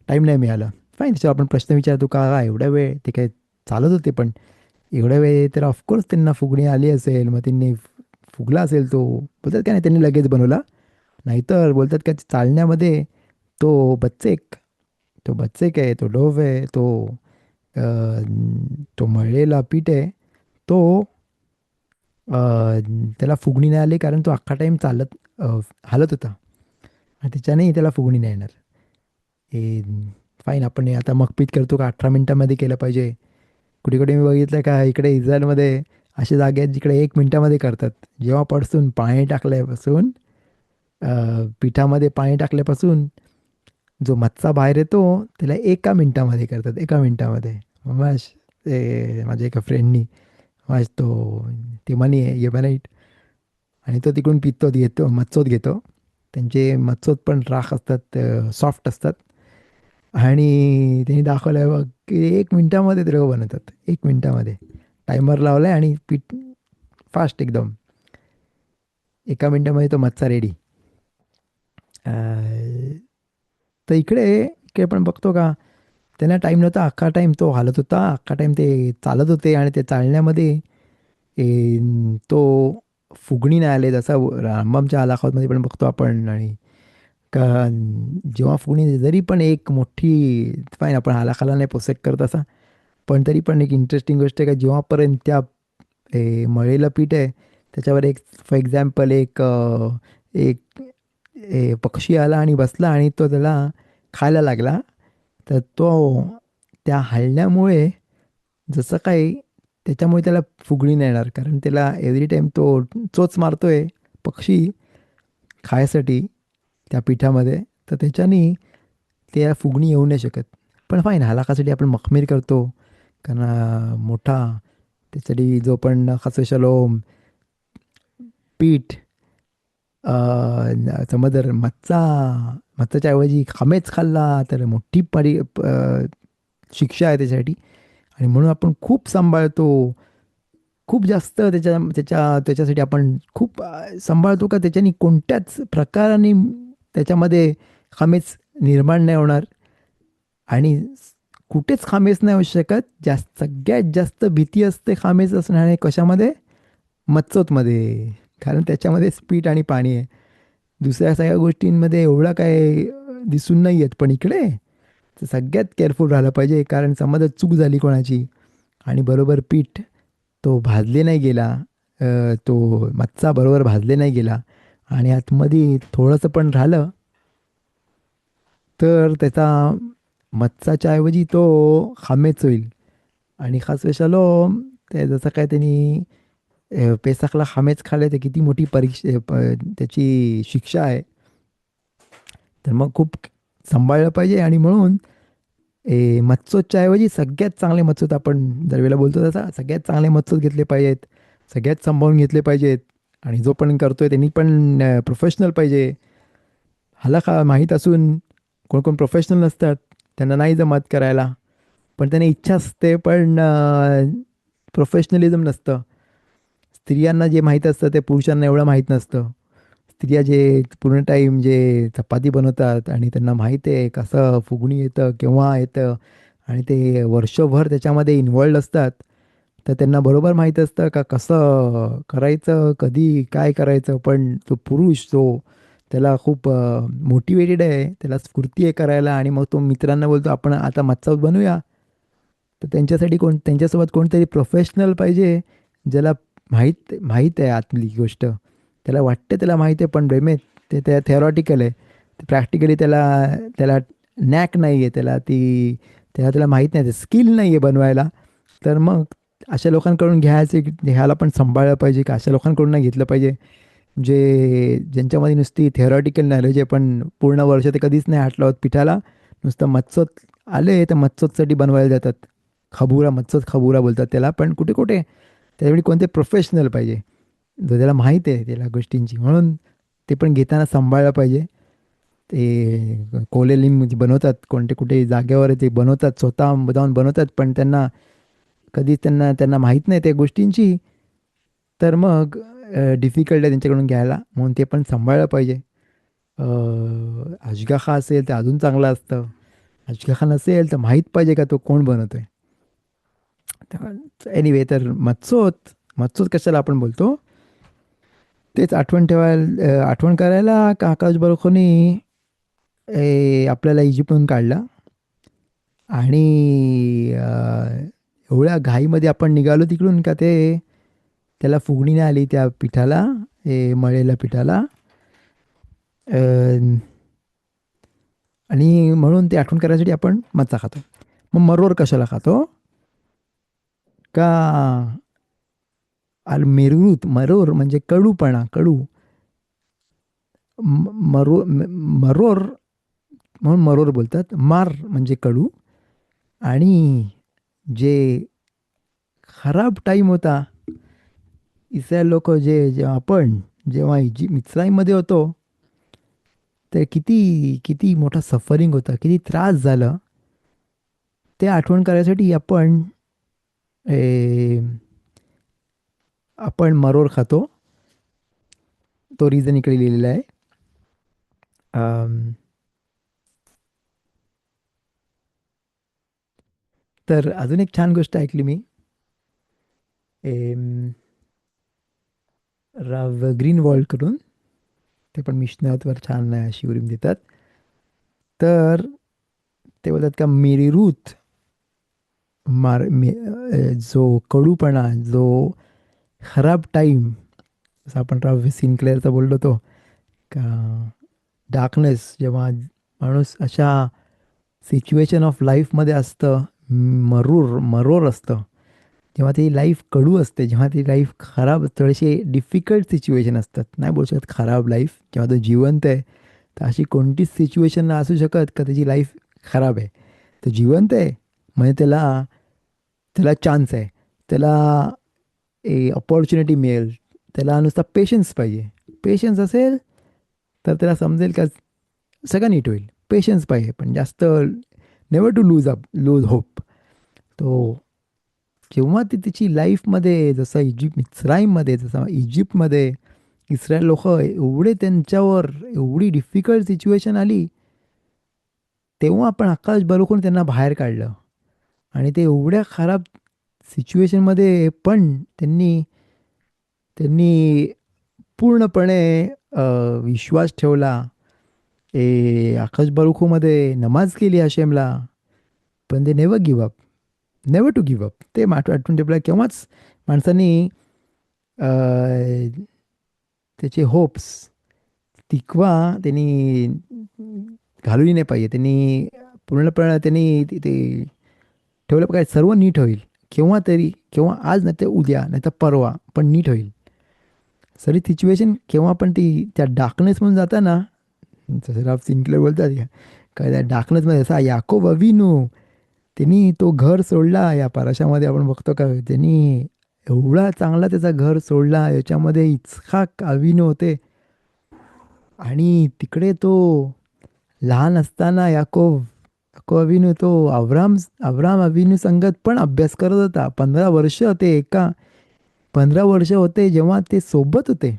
नाही मिळाला. फाईन, त्याच्यावर आपण प्रश्न विचारतो का एवढा वेळ ते काय चालत होते, पण एवढ्या वेळ तर ऑफकोर्स त्यांना फुगणी आली असेल, मग त्यांनी फुगला असेल तो. बोलतात का नाही त्यांनी लगेच बनवला, नाहीतर बोलतात का चालण्यामध्ये तो बच्चेक आहे, तो डोव आहे, तो मळलेला पीठ आहे, तो त्याला फुगणी नाही आली, कारण तो अख्खा टाईम हालत होता, आणि त्याच्यानेही त्याला फुगणी नाही येणार. हे फाईन, आपण हे आता मकपीत करतो का 18 मिनिटामध्ये केलं पाहिजे. कुठे कुठे मी बघितलं का इकडे इस्रायलमध्ये असे जागे आहेत जिकडे 1 मिनिटामध्ये करतात. जेव्हापासून पाणी टाकल्यापासून पिठामध्ये पाणी टाकल्यापासून जो मच्चा बाहेर येतो त्याला 1 मिनिटामध्ये करतात, 1 मिनिटामध्ये. मग ते माझ्या एका फ्रेंडनी तो तिमानी आहे येमनाईट, आणि तो तिकडून पितो घेतो मच्छोत घेतो. त्यांचे मच्छोत पण राख असतात, सॉफ्ट असतात. आणि त्यांनी दाखवलं बघ की 1 मिनिटामध्ये ते लोक बनवतात, 1 मिनिटामध्ये. टायमर लावलाय आणि पीठ फास्ट एकदम. 1 मिनिटामध्ये तो मच्छा रेडी. तर इकडे इकडे पण बघतो का, त्यांना टाईम नव्हता, अख्खा टाईम तो हालत होता, अख्खा टाईम ते चालत होते, आणि ते चालण्यामध्ये तो फुगणी नाही आले, जसं रामबामच्या अलाखातमध्ये पण बघतो आपण. आणि का जेव्हा फुगणी जरी पण एक मोठी, फाईन आपण हालाखाला नाही पोसेक करत असा, पण तरी पण एक इंटरेस्टिंग गोष्ट आहे का जेव्हापर्यंत त्या मळलेलं पीठ आहे त्याच्यावर एक, फॉर एक्झाम्पल, एक पक्षी आला आणि बसला आणि तो त्याला खायला लागला, तर तो त्या हलण्यामुळे जसं काही त्याच्यामुळे त्याला फुगणी नाही येणार, कारण त्याला एव्हरी टाईम तो चोच मारतोय पक्षी खायसाठी त्या पिठामध्ये, तर त्याच्यानी त्या फुगणी येऊ नाही शकत. पण फाईन हलाखासाठी आपण मखमीर करतो, कारण मोठा त्यासाठी जो पण खसशलोम पीठ, समज जर मच्छाच्या ऐवजी खामेच खाल्ला तर मोठी शिक्षा आहे त्याच्यासाठी. आणि म्हणून आपण खूप सांभाळतो, खूप जास्त त्याच्यासाठी आपण खूप सांभाळतो का त्याच्यानी कोणत्याच प्रकाराने त्याच्यामध्ये खामीच निर्माण नाही होणार. आणि कुठेच खामीच नाही होऊ शकत. सगळ्यात जास्त भीती असते खामीच असणारे कशामध्ये, मच्छोतमध्ये, कारण त्याच्यामध्ये स्पीड आणि पाणी आहे. दुसऱ्या सगळ्या गोष्टींमध्ये एवढा काय दिसून नाही येत, पण इकडे तर सगळ्यात केअरफुल राहिलं पाहिजे, कारण समज चूक झाली कोणाची आणि बरोबर पीठ तो भाजले नाही गेला, तो मच्छा बरोबर भाजले नाही गेला आणि आतमध्ये थोडंसं पण राहिलं, तर त्याचा मच्छाच्या ऐवजी तो खामेच होईल. आणि खास वेशालो ते जसं काय त्यांनी पेसाकला खामेच खाल्ले, तर किती मोठी त्याची शिक्षा आहे. तर मग खूप सांभाळलं पाहिजे. आणि म्हणून मच्छोच्या ऐवजी सगळ्यात चांगले मच्छोत, आपण जर वेळेला बोलतो तसा सगळ्यात चांगले मच्छोत घेतले पाहिजेत, सगळ्यात सांभाळून घेतले पाहिजेत. आणि जो पण करतोय त्यांनी पण प्रोफेशनल पाहिजे. हाला का माहीत असून कोण कोण प्रोफेशनल नसतात, त्यांना नाही जमत करायला, पण त्यांना इच्छा असते, पण प्रोफेशनलिझम नसतं. स्त्रियांना जे माहीत असतं ते पुरुषांना एवढं माहीत नसतं. स्त्रिया जे पूर्ण टाईम जे चपाती बनवतात आणि त्यांना माहीत आहे कसं फुगणी येतं, केव्हा येतं, आणि ते वर्षभर त्याच्यामध्ये इन्व्हॉल्ड असतात, तर त्यांना बरोबर माहीत असतं का कसं करायचं, कधी काय करायचं. पण तो पुरुष जो त्याला खूप मोटिवेटेड आहे, त्याला स्फूर्ती आहे करायला, आणि मग तो मित्रांना बोलतो आपण आता मच्छा बनवूया, तर त्यांच्यासाठी त्यांच्यासोबत कोणतरी प्रोफेशनल पाहिजे, ज्याला माहीत माहीत आहे आतली गोष्ट. त्याला वाटते त्याला माहीत आहे, पण प्रेमेत ते त्या थेरॉटिकल आहे. प्रॅक्टिकली त्याला त्याला नॅक नाही आहे, त्याला माहीत नाही, स्किल नाही आहे बनवायला. तर मग अशा लोकांकडून घ्यायला पण सांभाळलं पाहिजे, का अशा लोकांकडून नाही घेतलं पाहिजे ज्यांच्यामध्ये नुसती थेरॉटिकल नॉलेज आहे, पण पूर्ण वर्ष ते कधीच नाही हात लावत पिठाला. नुसतं मच्छोत आले तर मच्छोतसाठी बनवायला जातात. मच्छोत खबुरा बोलतात त्याला, पण कुठे कुठे त्यावेळी कोणते प्रोफेशनल पाहिजे, जो त्याला माहीत आहे त्याला गोष्टींची, म्हणून ते पण घेताना सांभाळलं पाहिजे. ते कोलेलिंग बनवतात, कोणते कुठे जागेवर ते बनवतात, स्वतः जाऊन बनवतात, पण कधीच त्यांना त्यांना माहीत नाही त्या गोष्टींची. तर मग डिफिकल्ट आहे त्यांच्याकडून घ्यायला, म्हणून ते पण सांभाळलं पाहिजे. अजगा असेल तर अजून चांगलं असतं. अजगा नसेल तर माहीत पाहिजे का तो कोण बनवतोय. एनिवे, तर मत्सोत कशाला आपण बोलतो, तेच आठवण करायला का आकाश बरोखोनी आपल्याला इजिप्तहून काढला. आणि एवढ्या घाईमध्ये आपण निघालो तिकडून का त्याला फुगणी नाही आली त्या पिठाला, मळलेल्या पिठाला. अ, आणि म्हणून ते आठवण करायसाठी आपण मच्छा खातो. मग मरोर कशाला खातो, का मरोर म्हणजे कडूपणा, कडू. मरोर म्हणून मरोर बोलतात. मार म्हणजे कडू. आणि जे खराब टाईम होता, इस्रायल लोक जेव्हा आपण जेव्हा मिस्राईममध्ये होतो, तर किती किती मोठा सफरिंग होता, किती त्रास झाला, ते आठवण करायसाठी ए, आपण मरोर खातो. तो रिझन इकडे लिहिलेला आहे. अम, तर अजून एक छान गोष्ट ऐकली मी. एम, राव ग्रीनवॉल्ड करून, ते पण मिशनातवर छान शिवरीम देतात. तर ते बोलतात का मेरी रूथ, जो कडूपणा, जो खराब टाईम, जसं आपण राव सिनक्लेअरचा बोललो तो, का डार्कनेस जेव्हा माणूस अशा सिच्युएशन ऑफ लाईफमध्ये असतं, मरोर असतं, जेव्हा ती लाईफ कडू असते, जेव्हा ती लाईफ खराब, थोडेसे डिफिकल्ट सिच्युएशन असतात, नाही बोलू शकत खराब लाईफ, जेव्हा तो जिवंत आहे, तर अशी कोणतीच सिच्युएशन नाही असू शकत का त्याची लाईफ खराब आहे. तो जिवंत आहे म्हणजे त्याला त्याला चान्स आहे, त्याला अपॉर्च्युनिटी मिळेल, त्याला नुसता पेशन्स पाहिजे. पेशन्स असेल तर त्याला समजेल का सगळं नीट होईल. पेशन्स पाहिजे, पण जास्त नेवर टू लूज होप. तो जेव्हा ती तिची लाईफमध्ये, जसं मिस्राईममध्ये, जसं इजिप्तमध्ये इस्रायल लोक एवढे त्यांच्यावर एवढी डिफिकल्ट सिच्युएशन आली, तेव्हा आपण आकाश बलवून त्यांना बाहेर काढलं. आणि ते एवढ्या खराब सिच्युएशनमध्ये पण त्यांनी त्यांनी पूर्णपणे विश्वास ठेवला. आकाश बारुखूमध्ये नमाज केली हशेमला. पण ते never give up, never to give up. ते आठवून ठेवलं केव्हाच माणसांनी अ, त्याचे होप्स टिकवा त्यांनी घालवली नाही पाहिजे. त्यांनी पूर्णपणे त्यांनी ते ठेवलं काय सर्व नीट होईल. केव्हा तरी, केव्हा आज नाही तर उद्या नाही तर परवा, पण नीट होईल. सरी सिच्युएशन केव्हा पण ती त्या डार्कनेस म्हणून जाता ना, जसं राव सिंकलर बोलतात का, काय त्या डार्कनेसमध्ये असा याकोब अविनू, त्यांनी तो घर सोडला. या पाराशामध्ये आपण बघतो का, त्यांनी एवढा चांगला त्याचा घर सोडला. याच्यामध्ये इस्हाक अविनू होते, आणि तिकडे तो लहान असताना याकोब याकोब अविनू तो अब्राम अविनू संगत पण अभ्यास करत होता. 15 वर्ष होते, 15 वर्ष होते जेव्हा ते सोबत होते.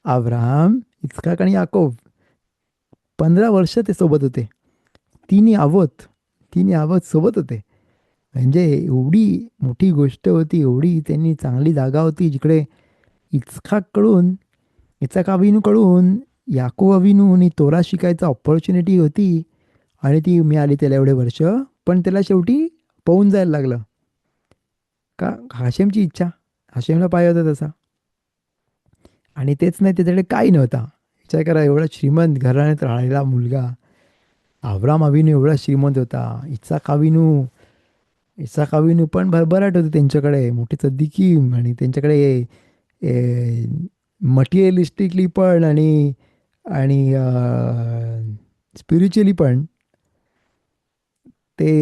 अब्राम, इस्हाक आणि याकोब 15 वर्ष ते सोबत होते. तिन्ही आवत तिन्ही आवत सोबत होते. म्हणजे एवढी मोठी गोष्ट होती, एवढी त्यांनी चांगली जागा होती, जिकडे इस्हाककडून इस्हाक अविनूकडून याकूब अविनूनी तोरा शिकायचा ऑपॉर्च्युनिटी होती. आणि ती मिळाली त्याला एवढे वर्ष. पण त्याला शेवटी पळून जायला लागलं. का हाशेमची इच्छा, हाशेमला पाहिजे होता तसा. आणि तेच नाही, त्याच्याकडे काही नव्हता. विचार करा, एवढा श्रीमंत घराण्यात राहिलेला मुलगा अब्राम अविनू एवढा श्रीमंत होता. इसाक अविनू पण भरभराट होते त्यांच्याकडे, मोठी सद्दिकी, आणि त्यांच्याकडे मटेरियलिस्टिकली पण आणि आणि स्पिरिच्युअली पण ते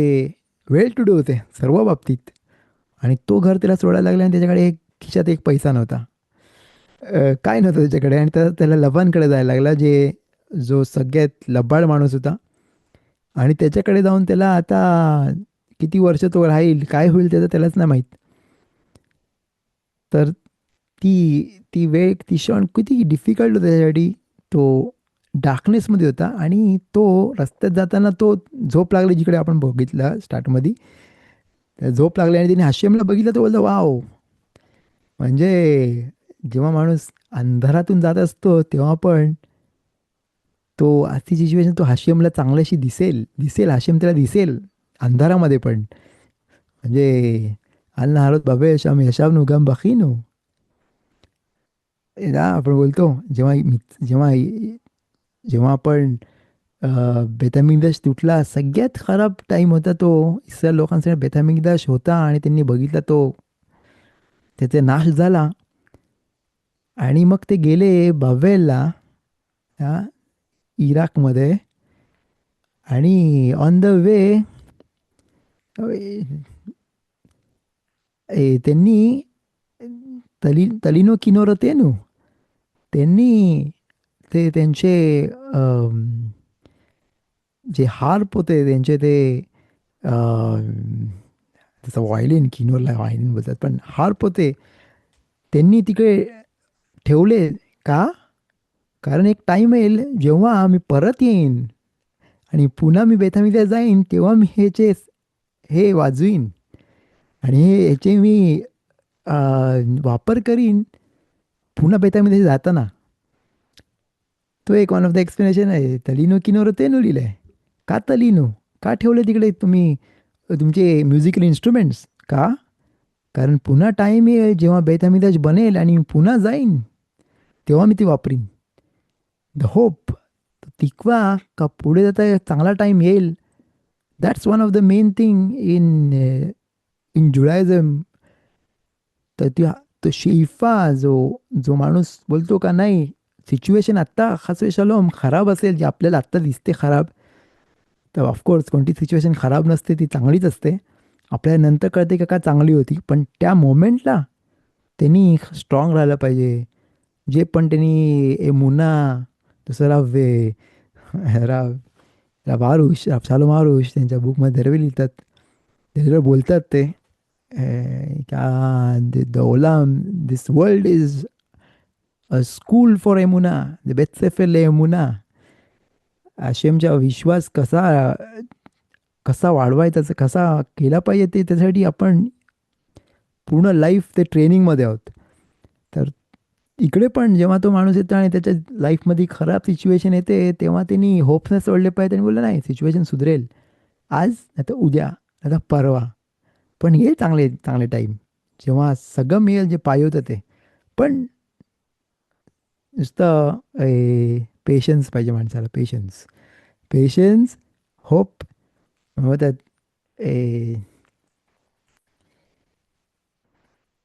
वेल टू डू होते सर्व बाबतीत. आणि तो घर त्याला सोडायला लागला, आणि त्याच्याकडे एक खिशात एक पैसा नव्हता. काय नव्हतं त्याच्याकडे. आणि त्याला लबानकडे जायला लागला, जो सगळ्यात लबाड माणूस होता. आणि त्याच्याकडे जाऊन त्याला आता किती वर्ष तो राहील, काय होईल त्याचं त्यालाच नाही माहीत. तर ती ती वेळ, ती क्षण किती डिफिकल्ट होतं त्याच्यासाठी. तो डार्कनेसमध्ये होता, आणि तो रस्त्यात जाताना तो झोप लागली, जिकडे आपण बघितलं स्टार्टमध्ये. त्या झोप लागली आणि त्याने हाशेमला बघितलं, तो बोलतो वाव. म्हणजे जेव्हा माणूस अंधारातून जात असतो, तेव्हा पण तो अशी सिच्युएशन, तो हाशेमला चांगल्याशी दिसेल दिसेल हाशेम त्याला दिसेल अंधारामध्ये पण. म्हणजे अल नाहारत बाबे यशाम यशाब नुगम बखीनो. ना आपण बोलतो, जेव्हा जेव्हा आपण बेतामिंगदाश तुटला, सगळ्यात खराब टाईम होता तो इस्रायल लोकांसाठी. बेतामिंगदाश होता आणि त्यांनी बघितला तो, त्याचा नाश झाला. आणि मग ते गेले बावेलला, हा, इराकमध्ये. आणि ऑन द वे त्यांनी तलिनो किनोर तेनू त्यांनी ते त्यांचे अम, जे हार्प होते त्यांचे ते त्याचं व्हायलिन किनोरला व्हायलिन बोलतात पण हार्प होते त्यांनी तिकडे ठेवले का कारण एक टाइम येईल जेव्हा मी परत येईन आणि पुन्हा मी बेथामीला जाईन तेव्हा मी ह्याचे हे वाजवीन आणि ह्याचे मी अ, वापर करीन पुन्हा बेथामीला जाताना तो एक वन ऑफ द एक्सप्लेनेशन आहे तलिनो किनोर तेनो लिहिलंय का तलिनो का ठेवले तिकडे तुम्ही तुमचे म्युझिकल इन्स्ट्रुमेंट्स का कारण पुन्हा टाईम येईल जेव्हा बेथामिदाज बनेल आणि पुन्हा जाईन तेव्हा मी ती वापरीन द होप टिकवा का पुढे जाता चांगला टाईम येईल that's one of the main thing in in Judaism तर तो शेफा जो जो माणूस बोलतो का नाही सिच्युएशन आत्ता खासवे शालोम खराब असेल जे आपल्याला आत्ता दिसते खराब तर ऑफकोर्स कोणती सिच्युएशन खराब नसते ती चांगलीच असते आपल्याला नंतर कळते का का चांगली होती पण त्या मोमेंटला त्यांनी स्ट्रॉंग राहायला पाहिजे जे पण त्यांनी मुना दुसरा राव राव आरुष राव आरुष त्यांच्या बुकमध्ये दरवे लिहितात त्याच्यावर बोलतात ते का द ओलाम this world is a school for एमुना द बेस्ट सेफर ले एमुना आशेमचा विश्वास कसा वाढवायचा कसा केला पाहिजे ते त्यासाठी आपण पूर्ण लाईफ ते ट्रेनिंगमध्ये आहोत तर इकडे पण जेव्हा तो माणूस येतो आणि त्याच्या लाईफमध्ये खराब सिच्युएशन येते तेव्हा त्यांनी होप्सने सोडले पाहिजे आणि बोललं नाही सिच्युएशन सुधरेल आज नाही तर उद्या नाही तर परवा पण येईल चांगले चांगले टाईम जेव्हा सगळं मिळेल जे पाहिजे होतं ते पण नुसतं पेशन्स पाहिजे माणसाला पेशन्स पेशन्स होप म्हणतात ए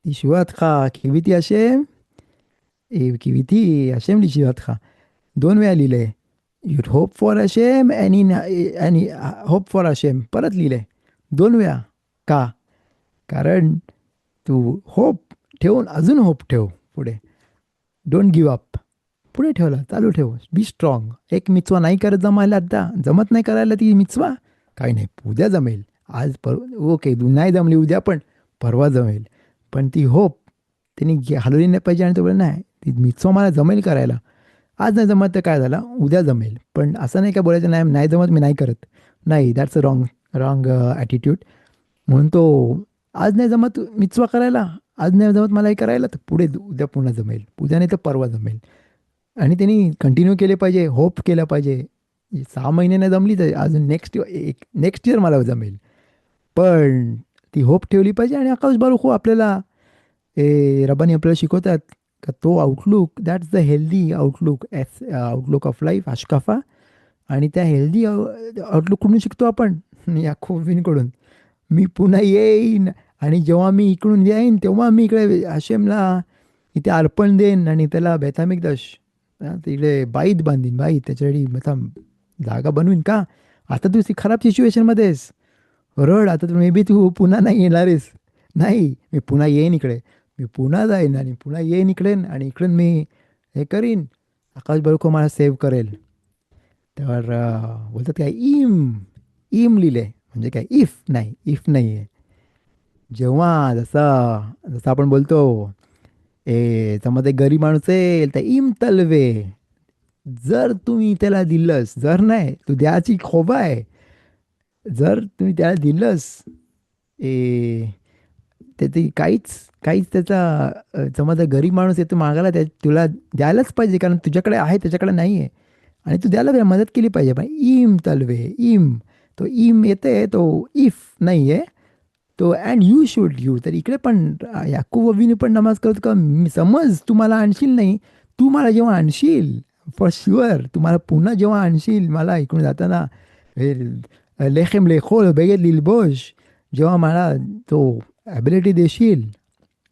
ישועתך קיוויתי השם, קיוויתי השם לישועתך. दोन वेळा लिहिलंय you'd hope for Hashem आणि hope for Hashem परत लिहिलंय दोन वेळा का कारण तू होप ठेवून अजून होप ठेव पुढे डोंट गिव्ह अप पुढे ठेवला चालू ठेव बी स्ट्रॉंग एक मिचवा नाही करत जमायला आता जमत नाही करायला ती मिचवा काही नाही उद्या जमेल आज ओके नाही जमली उद्या पण परवा जमेल पण ती होप त्यांनी हलवली नाही पाहिजे आणि तो बोल नाही ती मिचवा मला जमेल करायला आज नाही जमत तर काय झालं उद्या जमेल पण असं नाही काय बोलायचं नाही नाही जमत मी नाही करत नाही that's a wrong wrong attitude म्हणून तो आज नाही जमत मिचवा करायला आज नाही जमत मला हे करायला तर पुढे उद्या पुन्हा जमेल उद्या नाही तर परवा जमेल आणि त्यांनी कंटिन्यू केले पाहिजे होप केलं पाहिजे 6 महिने नाही जमली तर अजून नेक्स्ट इयर मला जमेल पण ती होप ठेवली पाहिजे आणि आकाश बारुख हो आपल्याला रबानी आपल्याला शिकवतात का तो outlook that's the healthy outlook outlook of life आशकाफा आणि त्या हेल्दी आउटलुककडून शिकतो आपण या खोबींकडून मी पुन्हा येईन आणि जेव्हा मी इकडून येईन तेव्हा मी इकडे आशेमला इथे अर्पण देईन आणि त्याला बेथामिक दश तिकडे बाईत बांधीन बाईत त्याच्यासाठी जागा बनवीन का आता तू खराब सिच्युएशनमध्ये आहेस रड आता मे बी तू पुन्हा नाही येणारेस नाही मी पुन्हा येईन इकडे मी पुन्हा जाईन आणि पुन्हा येईन इकडे आणि इकडून मी हे करीन आकाश बरोबर मला सेव्ह करेल तर बोलतात काय इम लिहिले म्हणजे काय इफ नाही आहे जेव्हा जसं आपण बोलतो त्यामध्ये गरीब माणूस येईल तर इम तलवे जर तुम्ही त्याला दिलंस जर नाही तू द्याची खोबा आहे जर तुम्ही त्याला दिलंस त्याची काहीच त्याचा समजा गरीब माणूस येतो मागायला तुला द्यायलाच पाहिजे कारण तुझ्याकडे आहे त्याच्याकडे नाही आहे आणि तू द्यायला मदत केली पाहिजे पण इम तलवे तो इम येते तो इफ नाही आहे तो अँड यू शुड यू तर इकडे पण याकूब ववीने पण नमाज करतो का समज तू मला आणशील नाही तू मला जेव्हा आणशील फॉर शुअर तुम्हाला पुन्हा जेव्हा आणशील मला इकडून जाताना लेखेम लेखोल बेगेत लिलबोश जेव्हा मला तो ॲबिलिटी देशील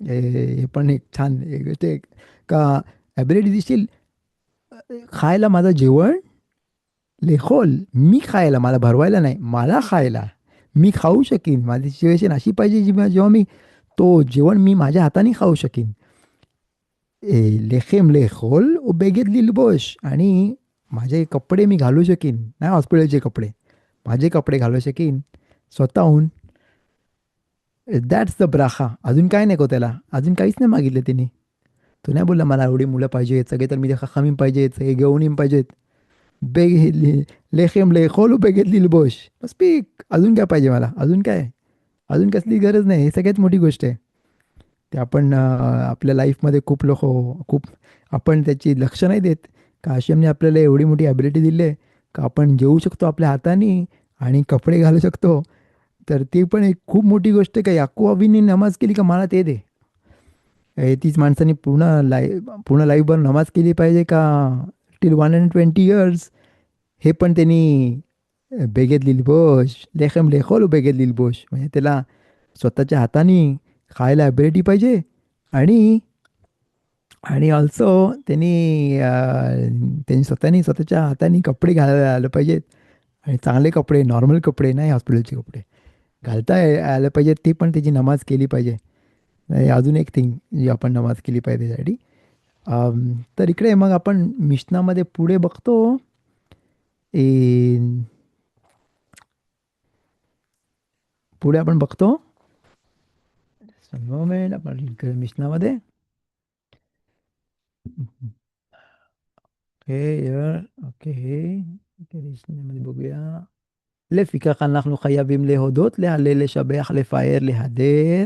हे पण एक छान ते का ॲबिलिटी देशील खायला माझं जेवण लेखोल, मी खायला, मला भरवायला नाही, मला खायला. मी खाऊ शकीन. माझी सिच्युएशन अशी पाहिजे जेव्हा मी तो जेवण मी माझ्या हाताने खाऊ शकीन. लेखेम लेखोल व बेगेत लिलबोश, आणि माझे कपडे मी घालू शकीन, नाही हॉस्पिटलचे कपडे, माझे कपडे घालू शकीन स्वतःहून. दॅट्स द ब्राखा. अजून काय नको त्याला, अजून काहीच नाही मागितलं त्यांनी. तो नाही बोलला मला एवढी मुलं पाहिजेत, सगळे तर मी खमीम पाहिजेत, सगळे घेऊन पाहिजेत. लेखेम लेखोल बेगेत लिलबोश, स्पीक. अजून काय पाहिजे मला, अजून काय, अजून कसली गरज नाही. हे सगळ्यात मोठी गोष्ट आहे. ते आपण आपल्या लाईफमध्ये खूप लोक, खूप आपण त्याची लक्ष नाही देत. का आशिमने आपल्याला एवढी मोठी ॲबिलिटी दिली आहे का आपण जेवू शकतो आपल्या हाताने आणि कपडे घालू शकतो. तर ती पण एक खूप मोठी गोष्ट आहे. का याकूबीने नमाज केली का मला ते दे. तीच माणसांनी पूर्ण लाईफभर नमाज केली पाहिजे का टिल 120 इयर्स. हे पण त्यांनी बेगेत लिलबोश, लेखम लेखोल बेगेत लिलबोश, म्हणजे त्याला स्वतःच्या हाताने खायला ॲबिलिटी पाहिजे. आणि आणि ऑल्सो त्यांनी स्वतःच्या हाताने कपडे घालायला आलं पाहिजेत. आणि चांगले कपडे, नॉर्मल कपडे नाही, हॉस्पिटलचे कपडे घालता आलं पाहिजे. ती पण त्याची नमाज केली पाहिजे. हे अजून एक थिंग जी आपण नमाज केली पाहिजे त्यासाठी. तर इकडे मग आपण मिशनामध्ये पुढे बघतो. ए, पुढे आपण बघतो मोमेंट आपण इकडे मिशनामध्ये. ओके, मिशनामध्ये बघूया. לפיכך אנחנו חייבים להודות, להלל, לשבח, לפאר, להדר,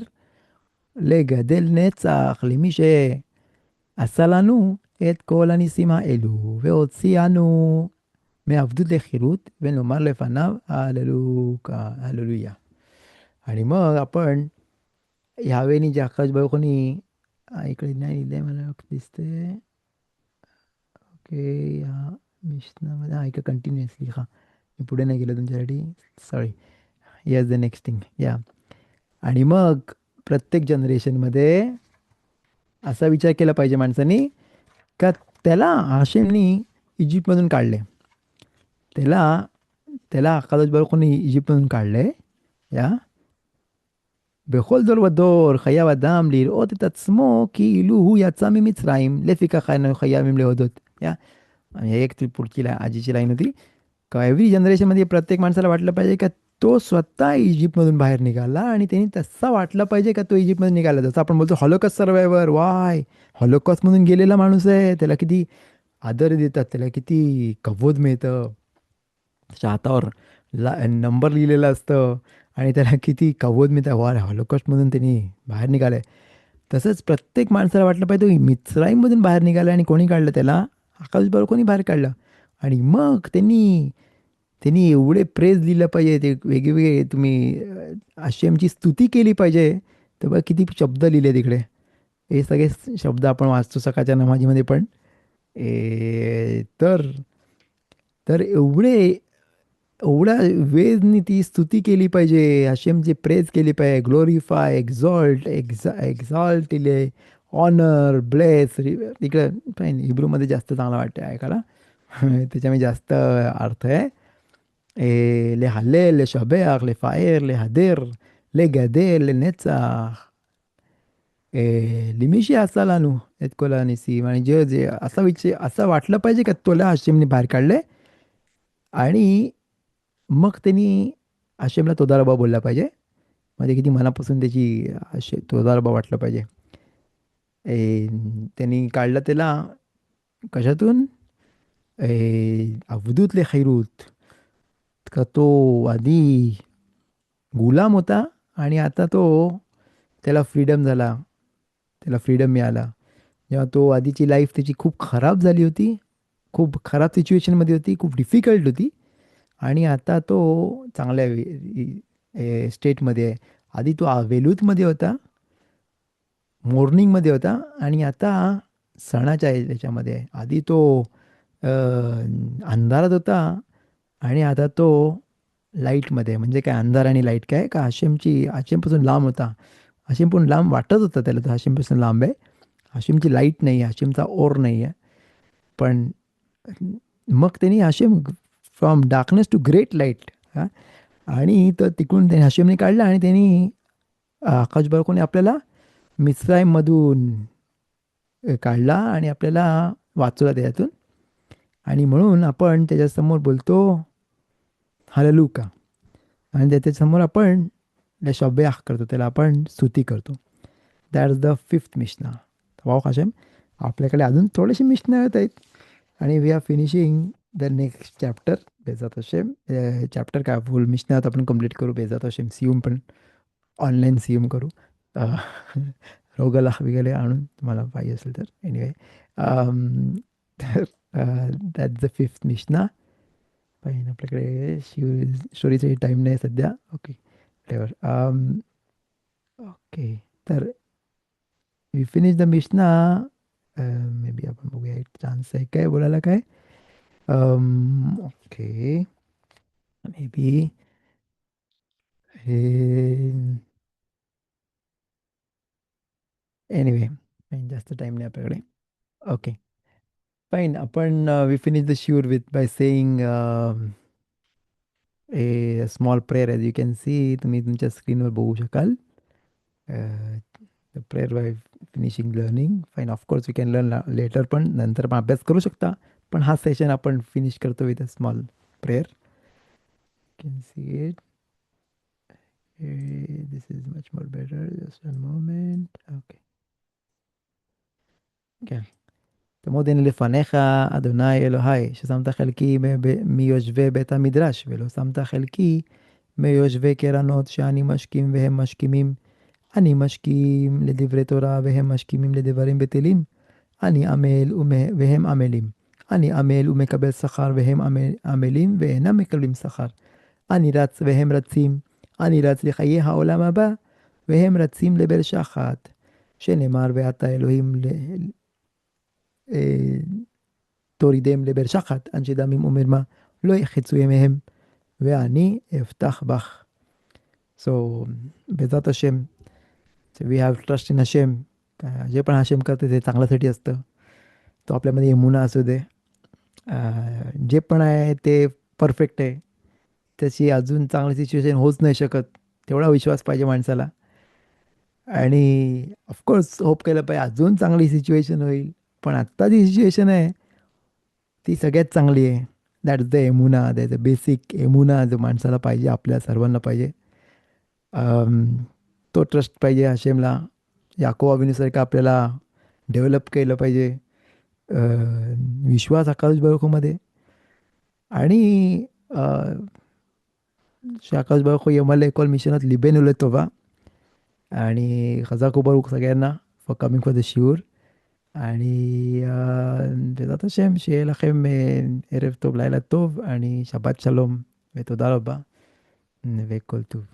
לגדל נצח למי שעשה לנו את כל הניסים האלו, והוציאנו מעבדות לחירות, ונאמר לפניו, הללוקה, הללויה. आणि मग आपण ह्यावेळी जे आकाश बाळकोनी इकडे नाही लिहिलंय, मला दिसतंय. ओके, या मिशनामध्ये इकडे कंटिन्युअसली हा, मी पुढे नाही गेलो तुमच्यासाठी, sorry. Yes, the next thing, या. आणि मग प्रत्येक जनरेशनमध्ये असा विचार केला पाहिजे माणसानी का त्याला हाशेमनी इजिप्तमधून काढले. त्याला त्याला अकादश बाळकोनी इजिप्तमधून काढले. या בכל דור ודור חייב אדם לראות את עצמו כאילו הוא יצא ממצרים, לפיכך אנו חייבים להודות. या आणि एक ती पुढची आजीची लाईन होती का एव्हरी जनरेशनमध्ये प्रत्येक माणसाला वाटलं पाहिजे का तो स्वतः इजिप्तमधून बाहेर निघाला, आणि त्यांनी तसा वाटलं पाहिजे का तो इजिप्तमधून निघाला. जसं आपण बोलतो हॉलोकॉस्ट सर्वायवर, वाय हॉलोकॉस्टमधून गेलेला माणूस आहे, त्याला किती आदर देतात, त्याला किती कवोद मिळतं, त्याच्या हातावर नंबर लिहिलेलं असतं, आणि त्याला किती कवोद मिळतं. वा, हॉलोकॉस्टमधून त्यांनी बाहेर निघालाय. तसंच प्रत्येक माणसाला वाटलं पाहिजे तो मिस्राईममधून बाहेर निघाला, आणि कोणी काढलं त्याला, आकाशबरोबर कोणी बाहेर काढलं. आणि मग त्यांनी त्यांनी एवढे प्रेज लिहिलं पाहिजे, ते वेगवेगळे तुम्ही आशेमची स्तुती केली पाहिजे. तर बघ किती शब्द लिहिले तिकडे. हे सगळे शब्द आपण वाचतो सकाळच्या नमाजीमध्ये पण. तर तर एवढ्या वेळनी ती स्तुती केली पाहिजे, हशेमची प्रेज केली पाहिजे, ग्लोरीफाय, एक्झॉल्ट दिले, ऑनर, ब्लेस. तिकडे फाईन हिब्रूमध्ये जास्त चांगला वाटतं ऐकायला. त्याच्यामध्ये जास्त अर्थ आहे. להלל, לשבח, לפאר, להדר, לגדל, לנצח. למי שעשה לנו את כל הניסים. आणि जे असं वाटलं पाहिजे का तुला हशेमने बाहेर काढले. आणि मग त्यांनी आशेमला तोदारबा बोलला पाहिजे. म्हणजे किती मनापासून त्याची तोदारबा वाटलं पाहिजे. त्यांनी काढलं त्याला कशातून, अवधूत खैरूत. का तो आधी गुलाम होता, आणि आता त्याला फ्रीडम झाला, त्याला फ्रीडम मिळाला. जेव्हा तो आधीची लाईफ त्याची खूप खराब झाली होती, खूप खराब सिच्युएशनमध्ये होती, खूप डिफिकल्ट होती. आणि आता तो चांगल्या स्टेटमध्ये आहे. आधी तो वेलूतमध्ये होता, मॉर्निंगमध्ये होता, आणि आता सणाच्या याच्यामध्ये आहे. आधी तो अंधारात होता, आणि आता तो लाईटमध्ये आहे. म्हणजे काय अंधार आणि लाईट काय का हाशिमपासून लांब होता. हाशिमपासून लांब वाटत होता त्याला, तो हाशिमपासून लांब आहे. हाशिमची लाईट नाही आहे, हाशिमचा ओर नाही आहे. पण मग त्यांनी Hashim from darkness to great light. हां, आणि तर तिकडून त्याने हशेमने काढला आणि त्यांनी आकाश बाळकोने आपल्याला मिस्राईममधून काढला आणि आपल्याला वाचवला त्याच्यातून. आणि म्हणून आपण त्याच्यासमोर बोलतो हालेलुका. आणि त्याच्यासमोर आपण शब्याह करतो, त्याला आपण स्तुती करतो. That is the fifth Mishnah. वाव हाशेम, आपल्याकडे अजून थोडेसे मिशना येत आहेत आणि we are finishing the next chapter बेजात हशेम. चॅप्टर काय फुल मिशनात आपण कंप्लीट करू बेजात हशेम. सियम पण ऑनलाईन सियम करू. अह, रोगाला बिगाले आणून तुम्हाला पाहिजे असेल तर. एनिवे, तर दॅट द फिफ्थ मिशना. पाहिजे आपल्याकडे स्टोरीचा टाईम नाही सध्या. Okay, whatever. ओके, तर we finish the Mishnah. May be आपण बघूया एक चान्स आहे काय बोलायला काय. ओके, मे बी हे एनिवे जास्त टाईम नाही आपल्याकडे. Okay, fine. आपण वी फिनिश द श्यूर with by saying a small prayer. As you can see, तुम्ही तुमच्या स्क्रीनवर बघू शकाल. The prayer by finishing learning. Fine, of course you can learn later, पण नंतर पण अभ्यास करू शकता. पण हा सेशन आपण फिनिश करतो with a small prayer. Can see it. This is much more better. Just one moment. Okay, כן. תמודן לפניך, אדוני אלוהי, ששמת חלקי מיושבי בית המדרש, ולא שמת חלקי מיושבי קרנות שאני משכים והם משכימים. אני משכים לדברי תורה והם משכימים לדברים בטלים. אני עמל והם עמלים. אני עמל ומקבל שכר והם עמלים ואינם מקבלים שכר. אני רץ והם רצים. אני רץ לחיי העולם הבא והם רצים לבאר שחת. שנאמר ואתה אלוהים תורידם לבאר שחת, אנשי דמים ומרמה לא יחצו ימיהם, ואני אפתח בך. So, בעזרת השם, so we have trust in Hashem. जे पण हशेम करते ते चांगल्यासाठी असतं. तो आपल्यामध्ये एमुना असू दे. जे पण आहे ते परफेक्ट आहे. त्याची अजून चांगली सिच्युएशन होऊच नाही शकत. तेवढा विश्वास पाहिजे माणसाला. आणि ऑफकोर्स होप केलं पाहिजे अजून चांगली सिच्युएशन होईल. पण आत्ता जी सिच्युएशन आहे ती सगळ्यात चांगली आहे. दॅट इज द एमुना. दॅट इज द बेसिक एमुना जो माणसाला पाहिजे, आपल्या सर्वांना पाहिजे. तो ट्रस्ट पाहिजे हशेमला. याकोब अभिनुसारखं आपल्याला डेव्हलप केलं पाहिजे विश्वास आकाश बरोखोमध्ये. आणि आकाश बरोखो यमाला एकोल मिशनात लिबेन उले तोवा. आणि खजाको बरुख सगळ्यांना फॉर कमिंग फॉर द शिवर. आणि בעזרת השם שיהיה לכם ערב טוב, לילה טוב, आणि שבת שלום ותודה רבה וכל טוב.